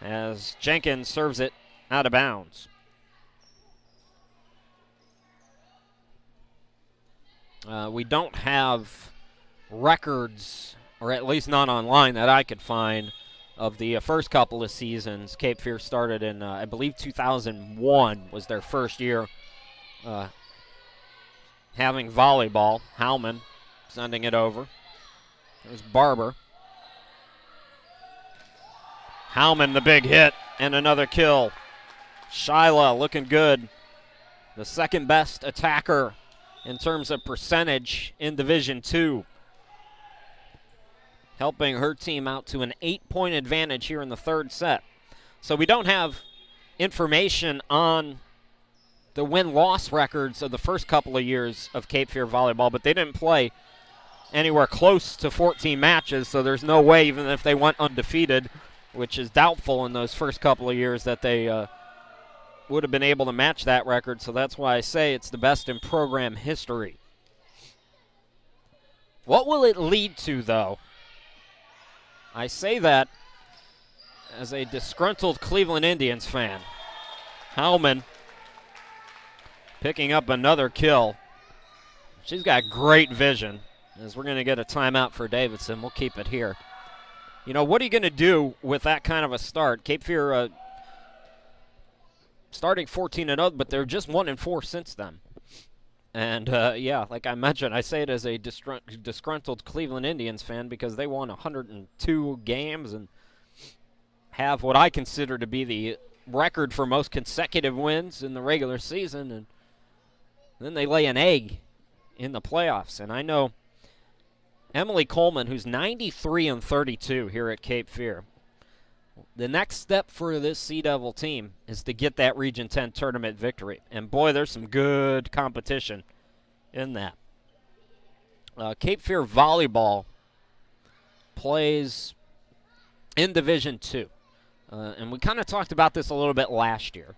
as Jenkins serves it out of bounds. We don't have records, or at least not online that I could find, of the first couple of seasons. Cape Fear started in, I believe, 2001 was their first year having volleyball. Howman sending it over. There's Barber. Howman, the big hit, and another kill. Shyla looking good. The second best attacker in terms of percentage in Division II. Helping her team out to an 8-point advantage here in the third set. So we don't have information on the win-loss records of the first couple of years of Cape Fear volleyball, but they didn't play anywhere close to 14 matches, so there's no way, even if they went undefeated, which is doubtful in those first couple of years, that they would have been able to match that record. So that's why I say it's the best in program history. What will it lead to, though? I say that as a disgruntled Cleveland Indians fan. Howman picking up another kill. She's got great vision. As we're going to get a timeout for Davidson. We'll keep it here. You know, what are you going to do with that kind of a start? Cape Fear starting 14-0, but they're just 1-4 since then. And, yeah, like I mentioned, I say it as a disgruntled Cleveland Indians fan because they won 102 games and have what I consider to be the record for most consecutive wins in the regular season. And then they lay an egg in the playoffs. And I know Emily Coleman, who's 93-32 here at Cape Fear. The next step for this Sea Devil team is to get that Region 10 tournament victory. And, boy, there's some good competition in that. Cape Fear volleyball plays in Division 2. And we kind of talked about this a little bit last year.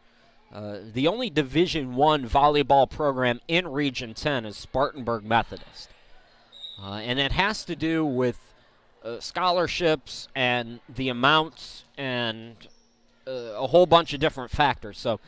The only Division 1 volleyball program in Region 10 is Spartanburg Methodist. And it has to do with scholarships and the amounts and a whole bunch of different factors. So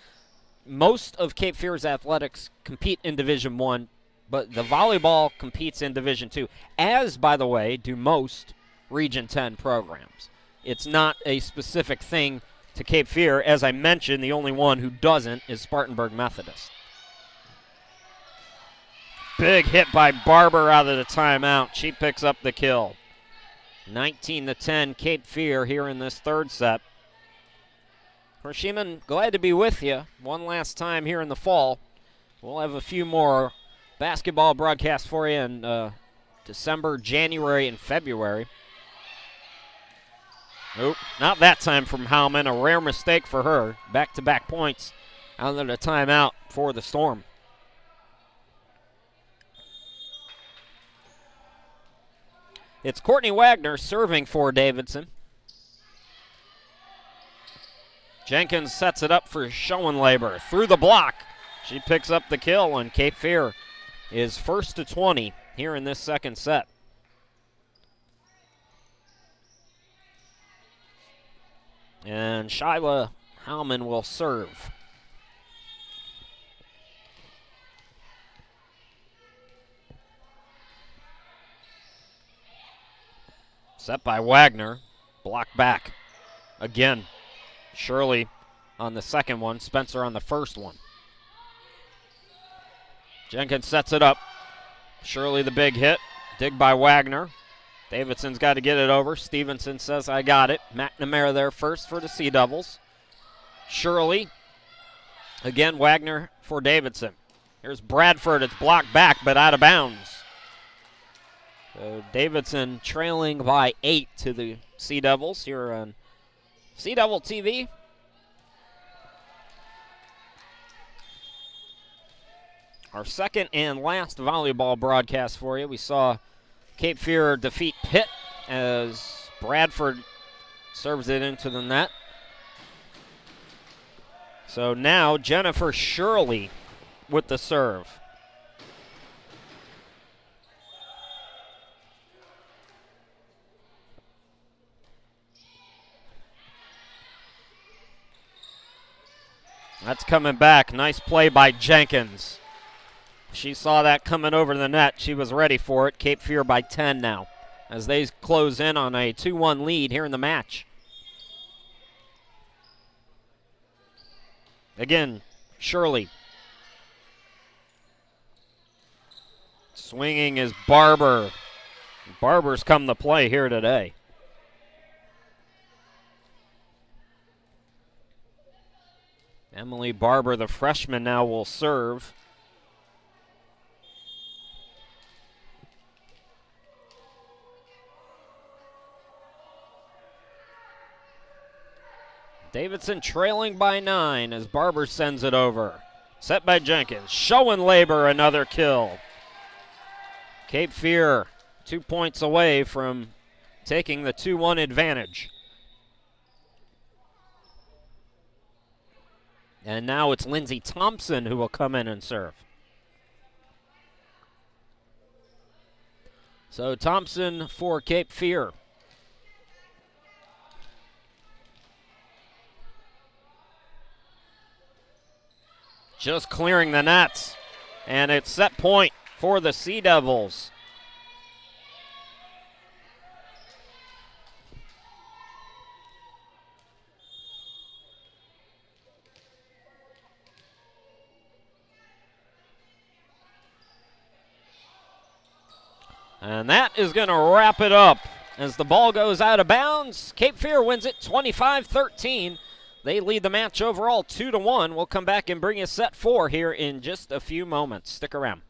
most of Cape Fear's athletics compete in Division 1, but the volleyball competes in Division 2, as, by the way, do most Region 10 programs. It's not a specific thing to Cape Fear. As I mentioned, the only one who doesn't is Spartanburg Methodist. Big hit by Barber out of the timeout. She picks up the kill. 19-10 Cape Fear here in this third set. Hershiman, glad to be with you one last time here in the fall. We'll have a few more basketball broadcasts for you in December, January, and February. Nope, not that time from Howman. A rare mistake for her. Back-to-back points out of the timeout for the Storm. It's Courtney Wagner serving for Davidson. Jenkins sets it up for Schoenlaber through the block. She picks up the kill, and Cape Fear is first to 20 here in this second set. And Shyla Howman will serve. Set by Wagner. Blocked back. Again. Shirley on the second one. Spencer on the first one. Jenkins sets it up. Shirley the big hit. Dig by Wagner. Davidson's got to get it over. Stevenson says, I got it. McNamara there first for the Sea Devils. Shirley. Again, Wagner for Davidson. Here's Bradford. It's blocked back, but out of bounds. So Davidson trailing by 8 to the Sea Devils here on Sea Devil TV. Our second and last volleyball broadcast for you. We saw Cape Fear defeat Pitt as Bradford serves it into the net. So now Jennifer Shirley with the serve. That's coming back. Nice play by Jenkins. She saw that coming over the net. She was ready for it. Cape Fear by 10 now as they close in on a 2-1 lead here in the match. Again, Shirley. Swinging is Barber. Barber's come to play here today. Emily Barber, the freshman, now will serve. Davidson trailing by 9 as Barber sends it over. Set by Jenkins. Schoenlaber, another kill. Cape Fear 2 points away from taking the 2-1 advantage. And now it's Lindsey Thompson who will come in and serve. So Thompson for Cape Fear. Just clearing the nets. And it's set point for the Sea Devils. And that is going to wrap it up as the ball goes out of bounds. Cape Fear wins it 25-13. They lead the match overall 2-1. We'll come back and bring you set 4 here in just a few moments. Stick around.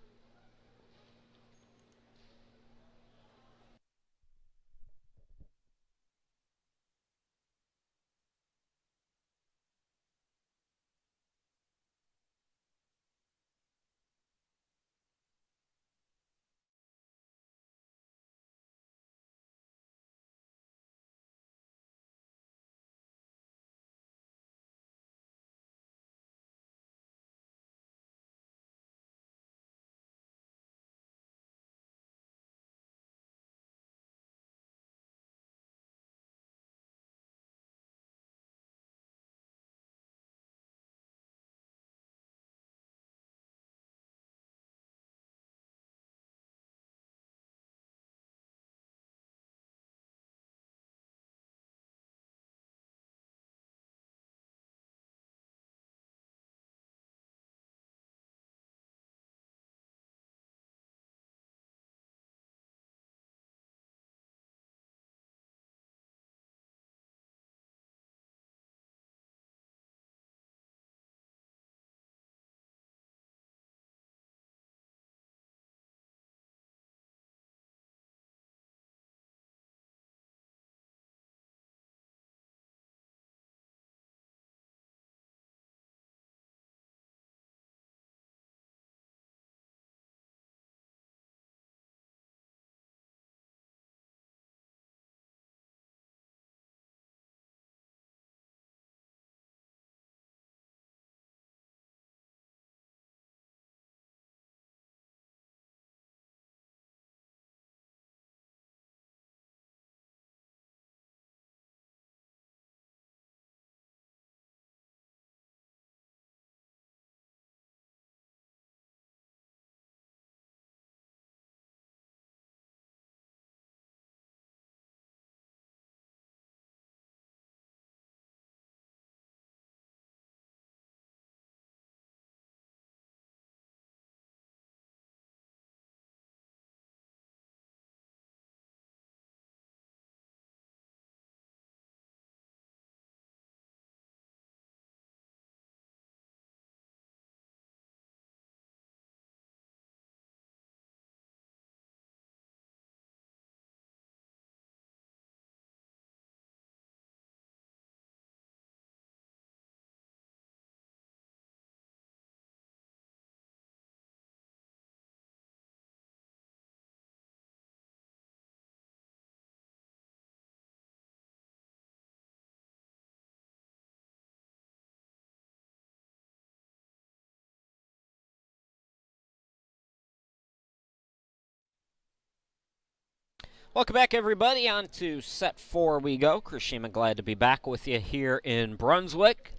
Welcome back, everybody. On to set 4 we go. Chris Sheeman, glad to be back with you here in Brunswick.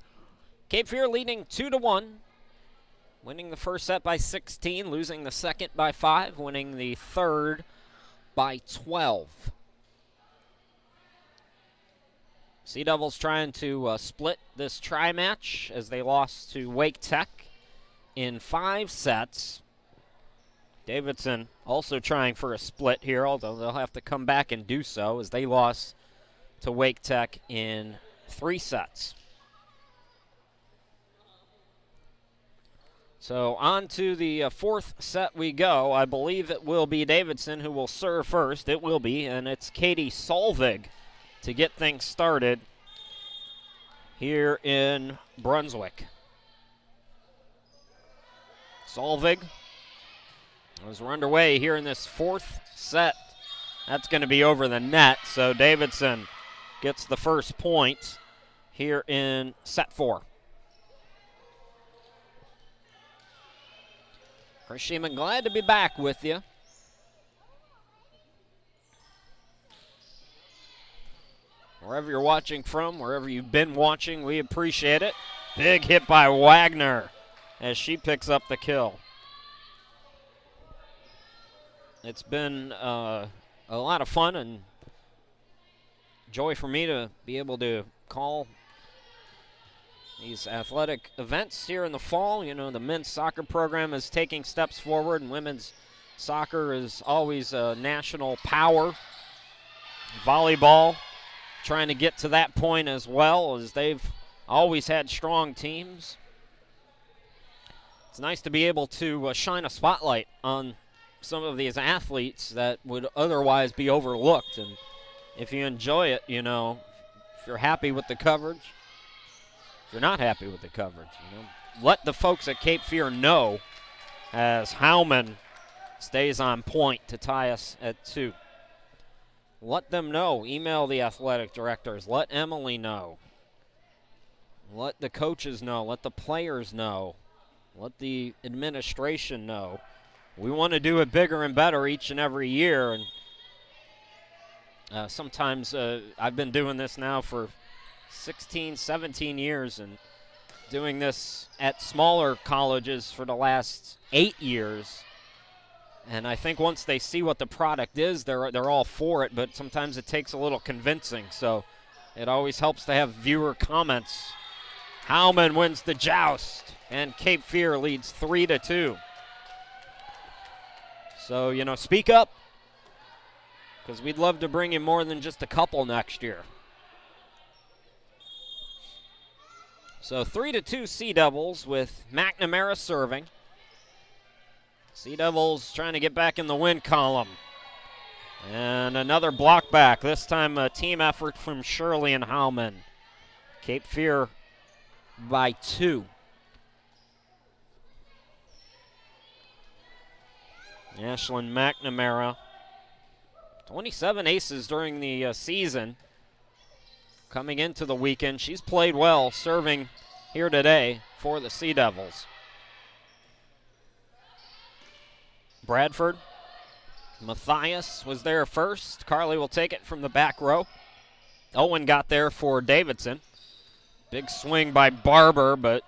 Cape Fear leading 2-1. Winning the first set by 16, losing the second by 5, winning the third by 12. Sea Devils trying to split this tri-match as they lost to Wake Tech in 5 sets. Davidson also trying for a split here, although they'll have to come back and do so as they lost to Wake Tech in 3 sets. So on to the 4th set we go. I believe it will be Davidson who will serve first. It will be, and it's Katie Solvig to get things started here in Brunswick. Solvig, as we're underway here in this 4th set, that's going to be over the net, so Davidson gets the first point here in set 4. Chris Sheeman, glad to be back with you. Wherever you're watching from, wherever you've been watching, we appreciate it. Big hit by Wagner as she picks up the kill. It's been a lot of fun and joy for me to be able to call these athletic events here in the fall. You know, the men's soccer program is taking steps forward, and women's soccer is always a national power. Volleyball trying to get to that point as well, as they've always had strong teams. It's nice to be able to shine a spotlight on some of these athletes that would otherwise be overlooked. And if you enjoy it, you know, if you're happy with the coverage, if you're not happy with the coverage, you know, let the folks at Cape Fear know, as Howman stays on point to tie us at 2. Let them know. Email the athletic directors. Let Emily know. Let the coaches know. Let the players know. Let the administration know. We want to do it bigger and better each and every year. And sometimes I've been doing this now for 16, 17 years, and doing this at smaller colleges for the last 8 years. And I think once they see what the product is, they're all for it, but sometimes it takes a little convincing. So it always helps to have viewer comments. Howman wins the joust, and Cape Fear leads 3-2. So, you know, speak up, because we'd love to bring in more than just a couple next year. So 3-2 Sea Devils with McNamara serving. Sea Devils trying to get back in the win column. And another block back, this time a team effort from Shirley and Howman. Cape Fear by 2. Ashlyn McNamara, 27 aces during the season. Coming into the weekend, she's played well, serving here today for the Sea Devils. Bradford, Matthias was there first. Carly will take it from the back row. Owen got there for Davidson. Big swing by Barber, but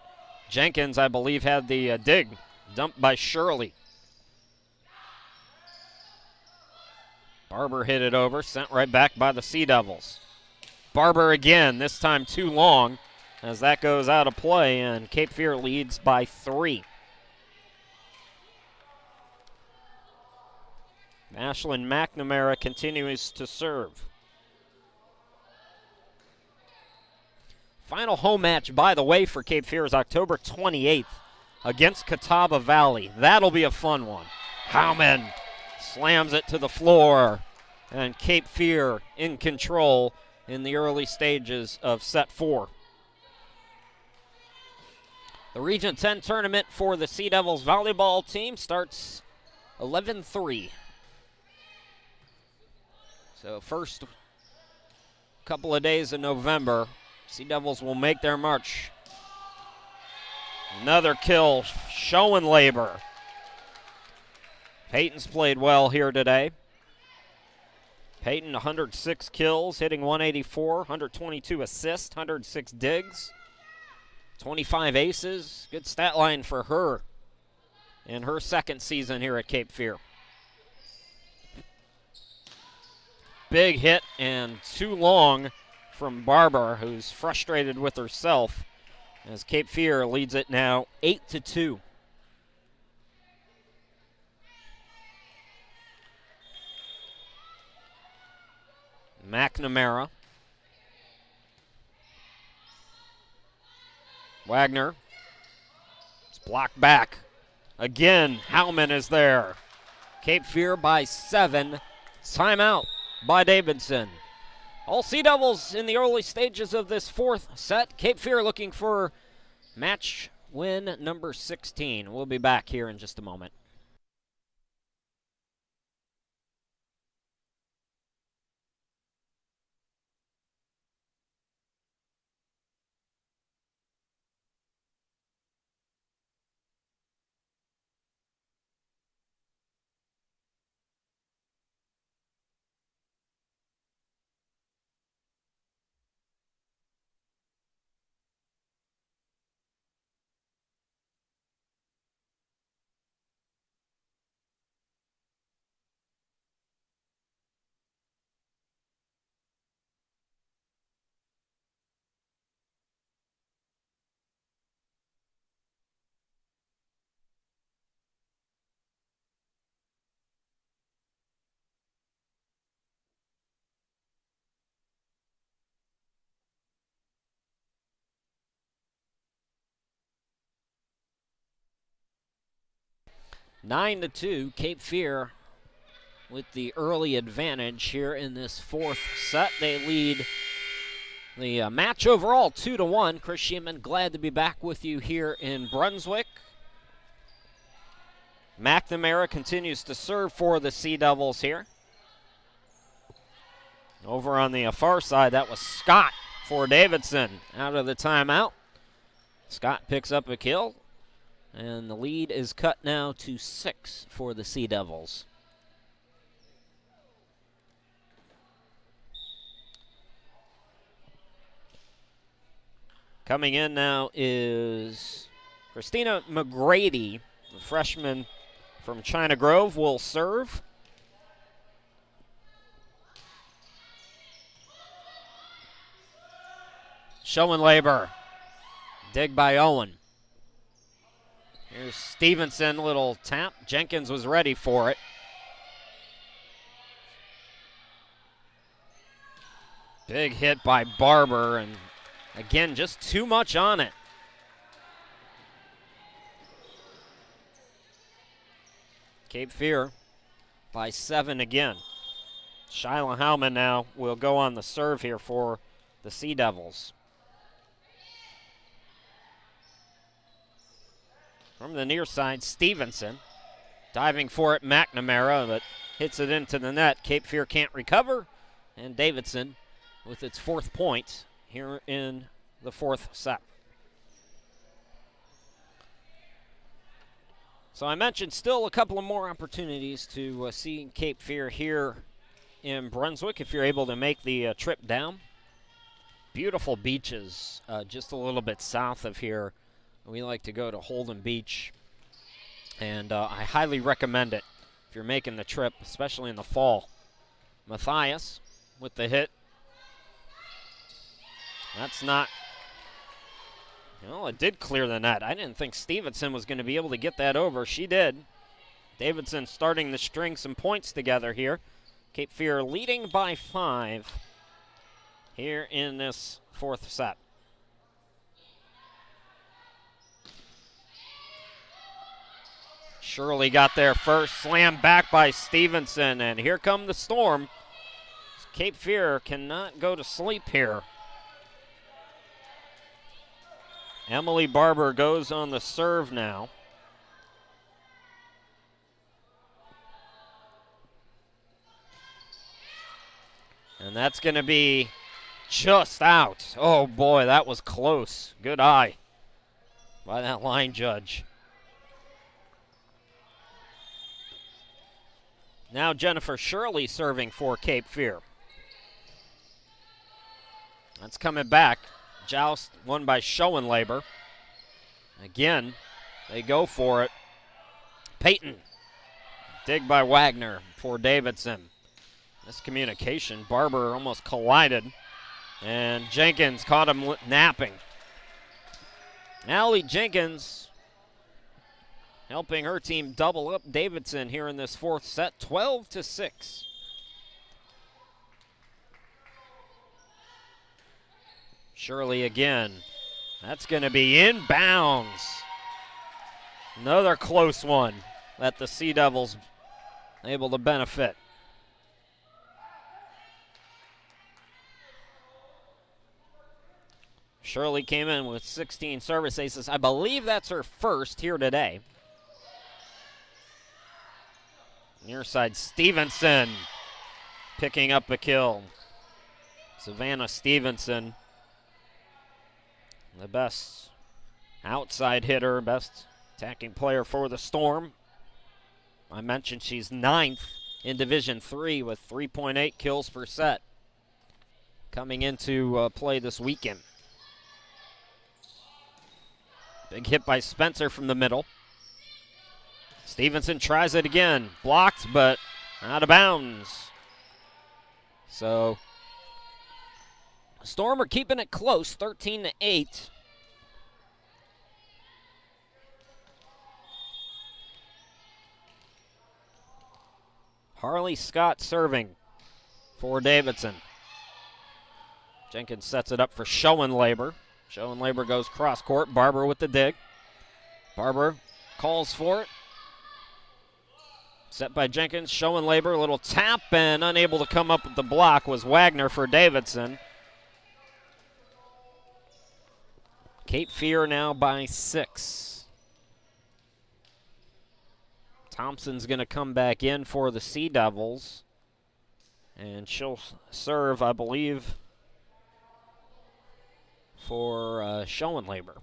Jenkins, I believe, had the dig. Dumped by Shirley. Barber hit it over, sent right back by the Sea Devils. Barber again, this time too long, as that goes out of play, and Cape Fear leads by 3. Ashlyn McNamara continues to serve. Final home match, by the way, for Cape Fear is October 28th against Catawba Valley. That'll be a fun one. Howman slams it to the floor, and Cape Fear in control in the early stages of set 4. The Region 10 tournament for the Sea Devils volleyball team starts 11-3. So first couple of days in November, Sea Devils will make their march. Another kill, Schoenlaber. Peyton's played well here today. Peyton, 106 kills, hitting 184, 122 assists, 106 digs, 25 aces. Good stat line for her in her second season here at Cape Fear. Big hit and too long from Barber, who's frustrated with herself, as Cape Fear leads it now 8-2. McNamara. Wagner. It's blocked back. Again, Howman is there. Cape Fear by 7. Timeout by Davidson. All Sea Devils in the early stages of this fourth set. Cape Fear looking for match win number 16. We'll be back here in just a moment. Nine to 2, Cape Fear with the early advantage here in this fourth set. They lead the match overall 2-1. Chris Sheeman, glad to be back with you here in Brunswick. McNamara continues to serve for the Sea Devils here. Over on the far side, that was Scott for Davidson out of the timeout. Scott picks up a kill, and the lead is cut now to 6 for the Sea Devils. Coming in now is Christina McGrady, the freshman from China Grove, will serve. Schoenlaber, dig by Owen. Here's Stevenson, little tap. Jenkins was ready for it. Big hit by Barber, and again, just too much on it. Cape Fear by 7 again. Shyla Howman now will go on the serve here for the Sea Devils. From the near side, Stevenson diving for it, McNamara, but hits it into the net. Cape Fear can't recover, and Davidson with its 4th point here in the 4th set. So I mentioned still a couple of more opportunities to see Cape Fear here in Brunswick if you're able to make the trip down. Beautiful beaches just a little bit south of here. We like to go to Holden Beach, and I highly recommend it if you're making the trip, especially in the fall. Matthias with the hit. That's not, well, it did clear the net. I didn't think Stevenson was going to be able to get that over. She did. Davidson starting to string some points together here. Cape Fear leading by 5 here in this 4th set. Shirley got there first, slammed back by Stevenson, and here come the Storm. Cape Fear cannot go to sleep here. Emily Barber goes on the serve now. And that's going to be just out. Oh boy, that was close. Good eye by that line judge. Now Jennifer Shirley serving for Cape Fear. That's coming back. Joust won by Schoenlaber. Again, they go for it. Peyton. Dig by Wagner for Davidson. Miscommunication. Barber almost collided. And Jenkins caught him napping. Allie Jenkins helping her team double up Davidson here in this fourth set, 12-6. Shirley again. That's going to be inbounds. Another close one that the Sea Devils able to benefit. Shirley came in with 16 service aces. I believe that's her first here today. Near side, Stevenson picking up a kill. Savannah Stevenson, the best outside hitter, best attacking player for the Storm. I mentioned she's 9th in Division III with 3.8 kills per set coming into play this weekend. Big hit by Spencer from the middle. Stevenson tries it again. Blocked, but out of bounds. So, Storm are keeping it close, 13-8. Harley Scott serving for Davidson. Jenkins sets it up for Schoenlaber. Schoenlaber goes cross court. Barber with the dig. Barber calls for it. Set by Jenkins. Schoenlaber, a little tap, and unable to come up with the block was Wagner for Davidson. Cape Fear now by 6. Thompson's going to come back in for the Sea Devils. And she'll serve, I believe, for Schoenlaber.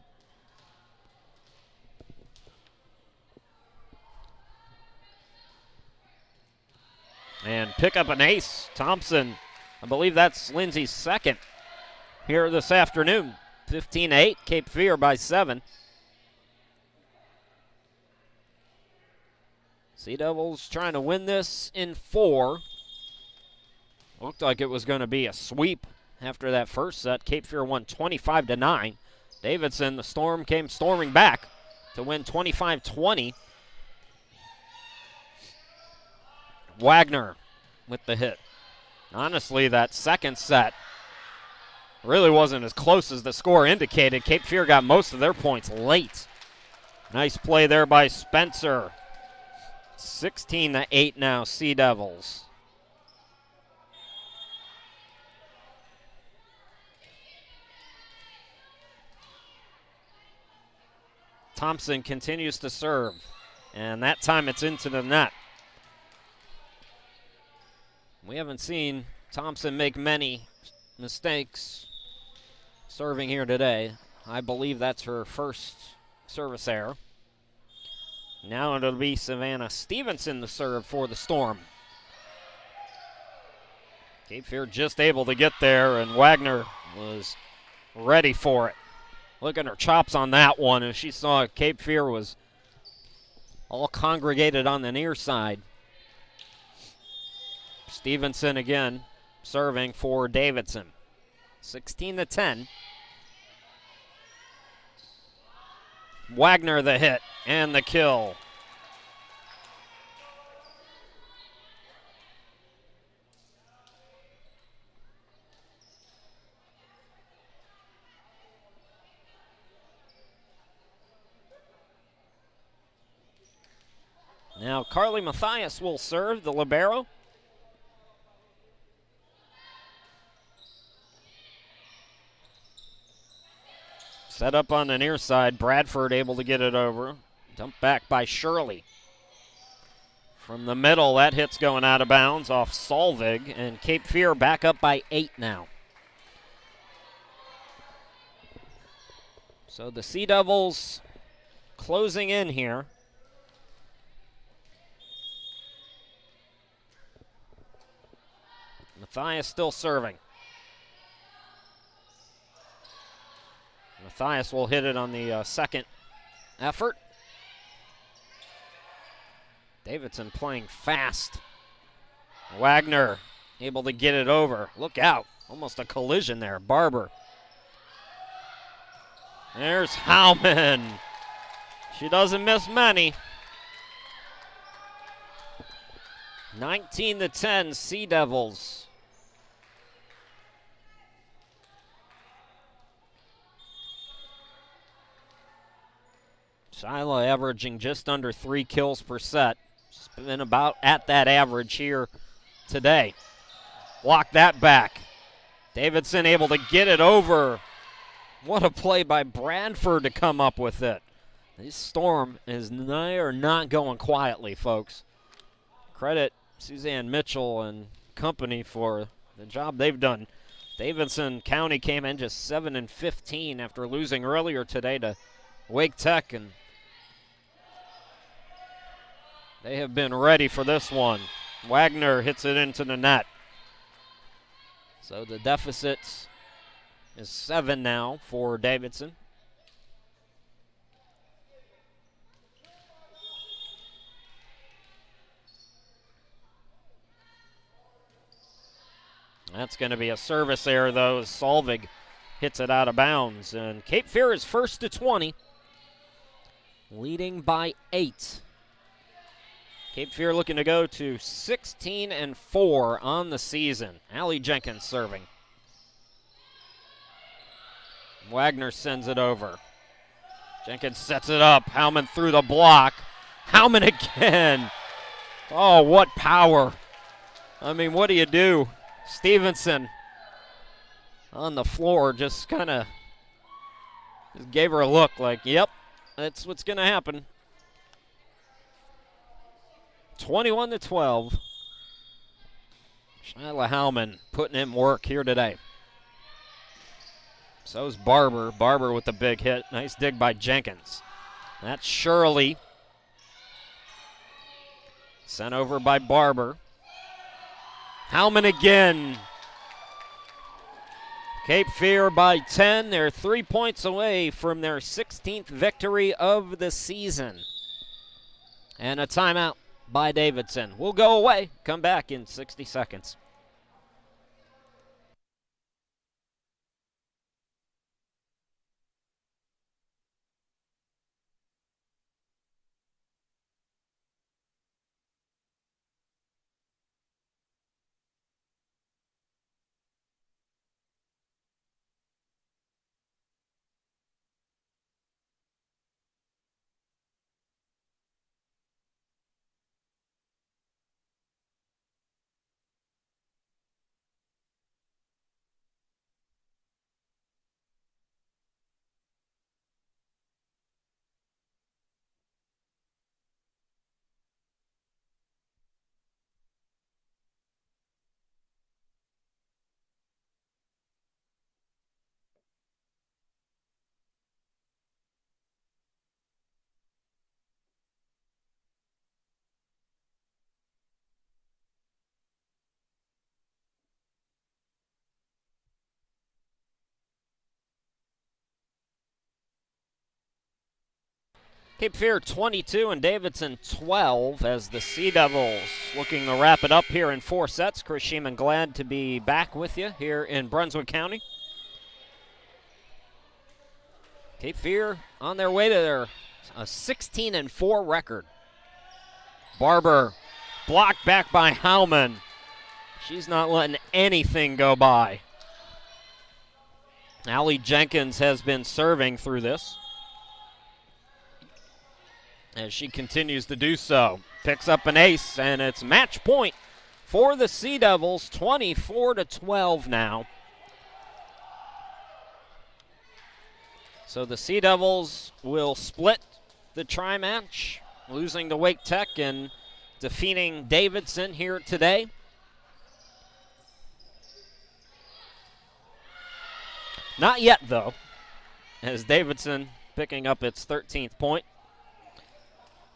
And pick up an ace. Thompson, I believe that's Lindsay's second here this afternoon. 15-8, Cape Fear by 7. Sea Devils trying to win this in 4. Looked like it was going to be a sweep after that first set. Cape Fear won 25-9. Davidson, the Storm, came storming back to win 25-20. Wagner with the hit. Honestly, that second set really wasn't as close as the score indicated. Cape Fear got most of their points late. Nice play there by Spencer. 16-8 now, Sea Devils. Thompson continues to serve, and that time it's into the net. We haven't seen Thompson make many mistakes serving here today. I believe that's her first service error. Now it'll be Savannah Stevenson to serve for the Storm. Cape Fear just able to get there, and Wagner was ready for it. Look at her chops on that one, and she saw Cape Fear was all congregated on the near side. Stevenson again serving for Davidson. 16-10. Wagner the hit and the kill. Now Carly Mathias will serve, the libero. Set up on the near side. Bradford able to get it over. Dumped back by Shirley. From the middle, that hit's going out of bounds off Solvig, and Cape Fear back up by 8 now. So the Sea Devils closing in here. Matthias still serving. Matthias will hit it on the second effort. Davidson playing fast. Wagner able to get it over. Look out. Almost a collision there. Barber. There's Howman. She doesn't miss many. 19-10 Sea Devils. Shyla averaging just under 3 kills per set. She's been about at that average here today. Block that back. Davidson able to get it over. What a play by Bradford to come up with it. This Storm is not going quietly, folks. Credit Suzanne Mitchell and company for the job they've done. Davidson County came in just 7-15 after losing earlier today to Wake Tech, and they have been ready for this one. Wagner hits it into the net. So the deficit is 7 now for Davidson. That's going to be a service error, though, as Solvig hits it out of bounds. And Cape Fear is first to 20, leading by 8. Cape Fear looking to go to 16-4 on the season. Allie Jenkins serving. Wagner sends it over. Jenkins sets it up. Howman through the block. Howman again. Oh, what power. I mean, what do you do? Stevenson on the floor just kind of gave her a look like, yep, that's what's going to happen. 21-12. Shyla Howman putting in work here today. So's Barber. Barber with the big hit. Nice dig by Jenkins. That's Shirley. Sent over by Barber. Howman again. Cape Fear by 10. They're 3 points away from their 16th victory of the season. And a timeout by Davidson. We'll go away. Come back in 60 seconds. Cape Fear 22 and Davidson 12 as the Sea Devils looking to wrap it up here in 4 sets. Chris Sheeman, glad to be back with you here in Brunswick County. Cape Fear on their way to their 16-4 record. Barber blocked back by Howman. She's not letting anything go by. Allie Jenkins has been serving through this, as she continues to do so. Picks up an ace, and it's match point for the Sea Devils, 24-12 now. So the Sea Devils will split the tri-match, losing to Wake Tech and defeating Davidson here today. Not yet, though, as Davidson picking up its 13th point.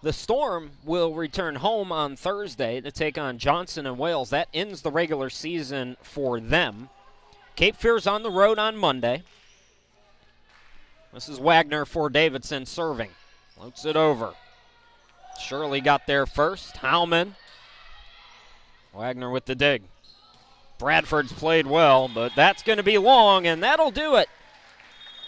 The Storm will return home on Thursday to take on Johnson and Wales. That ends the regular season for them. Cape Fear's on the road on Monday. This is Wagner for Davidson serving. Floats it over. Shirley got there first. Howman. Wagner with the dig. Bradford's played well, but that's going to be long, and that'll do it.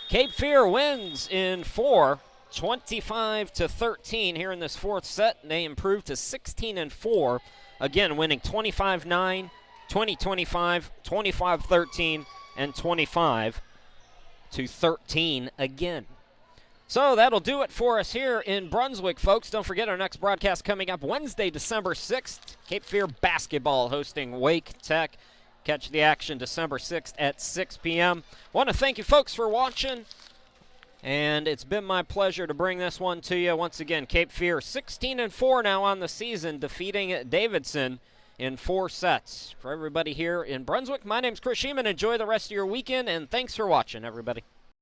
Cape Fear wins in 4, 25-13 here in this fourth set. They improved to 16-4. Again, winning 25-9, 20-25, 25-13, and 25-13 again. So that'll do it for us here in Brunswick, folks. Don't forget our next broadcast coming up Wednesday, December 6th. Cape Fear basketball hosting Wake Tech. Catch the action December 6th at 6 p.m. Want to thank you folks for watching, and it's been my pleasure to bring this one to you. Once again, Cape Fear 16-4 now on the season, defeating Davidson in 4 sets. For everybody here in Brunswick, my name's Chris Sheeman. Enjoy the rest of your weekend, and thanks for watching, everybody.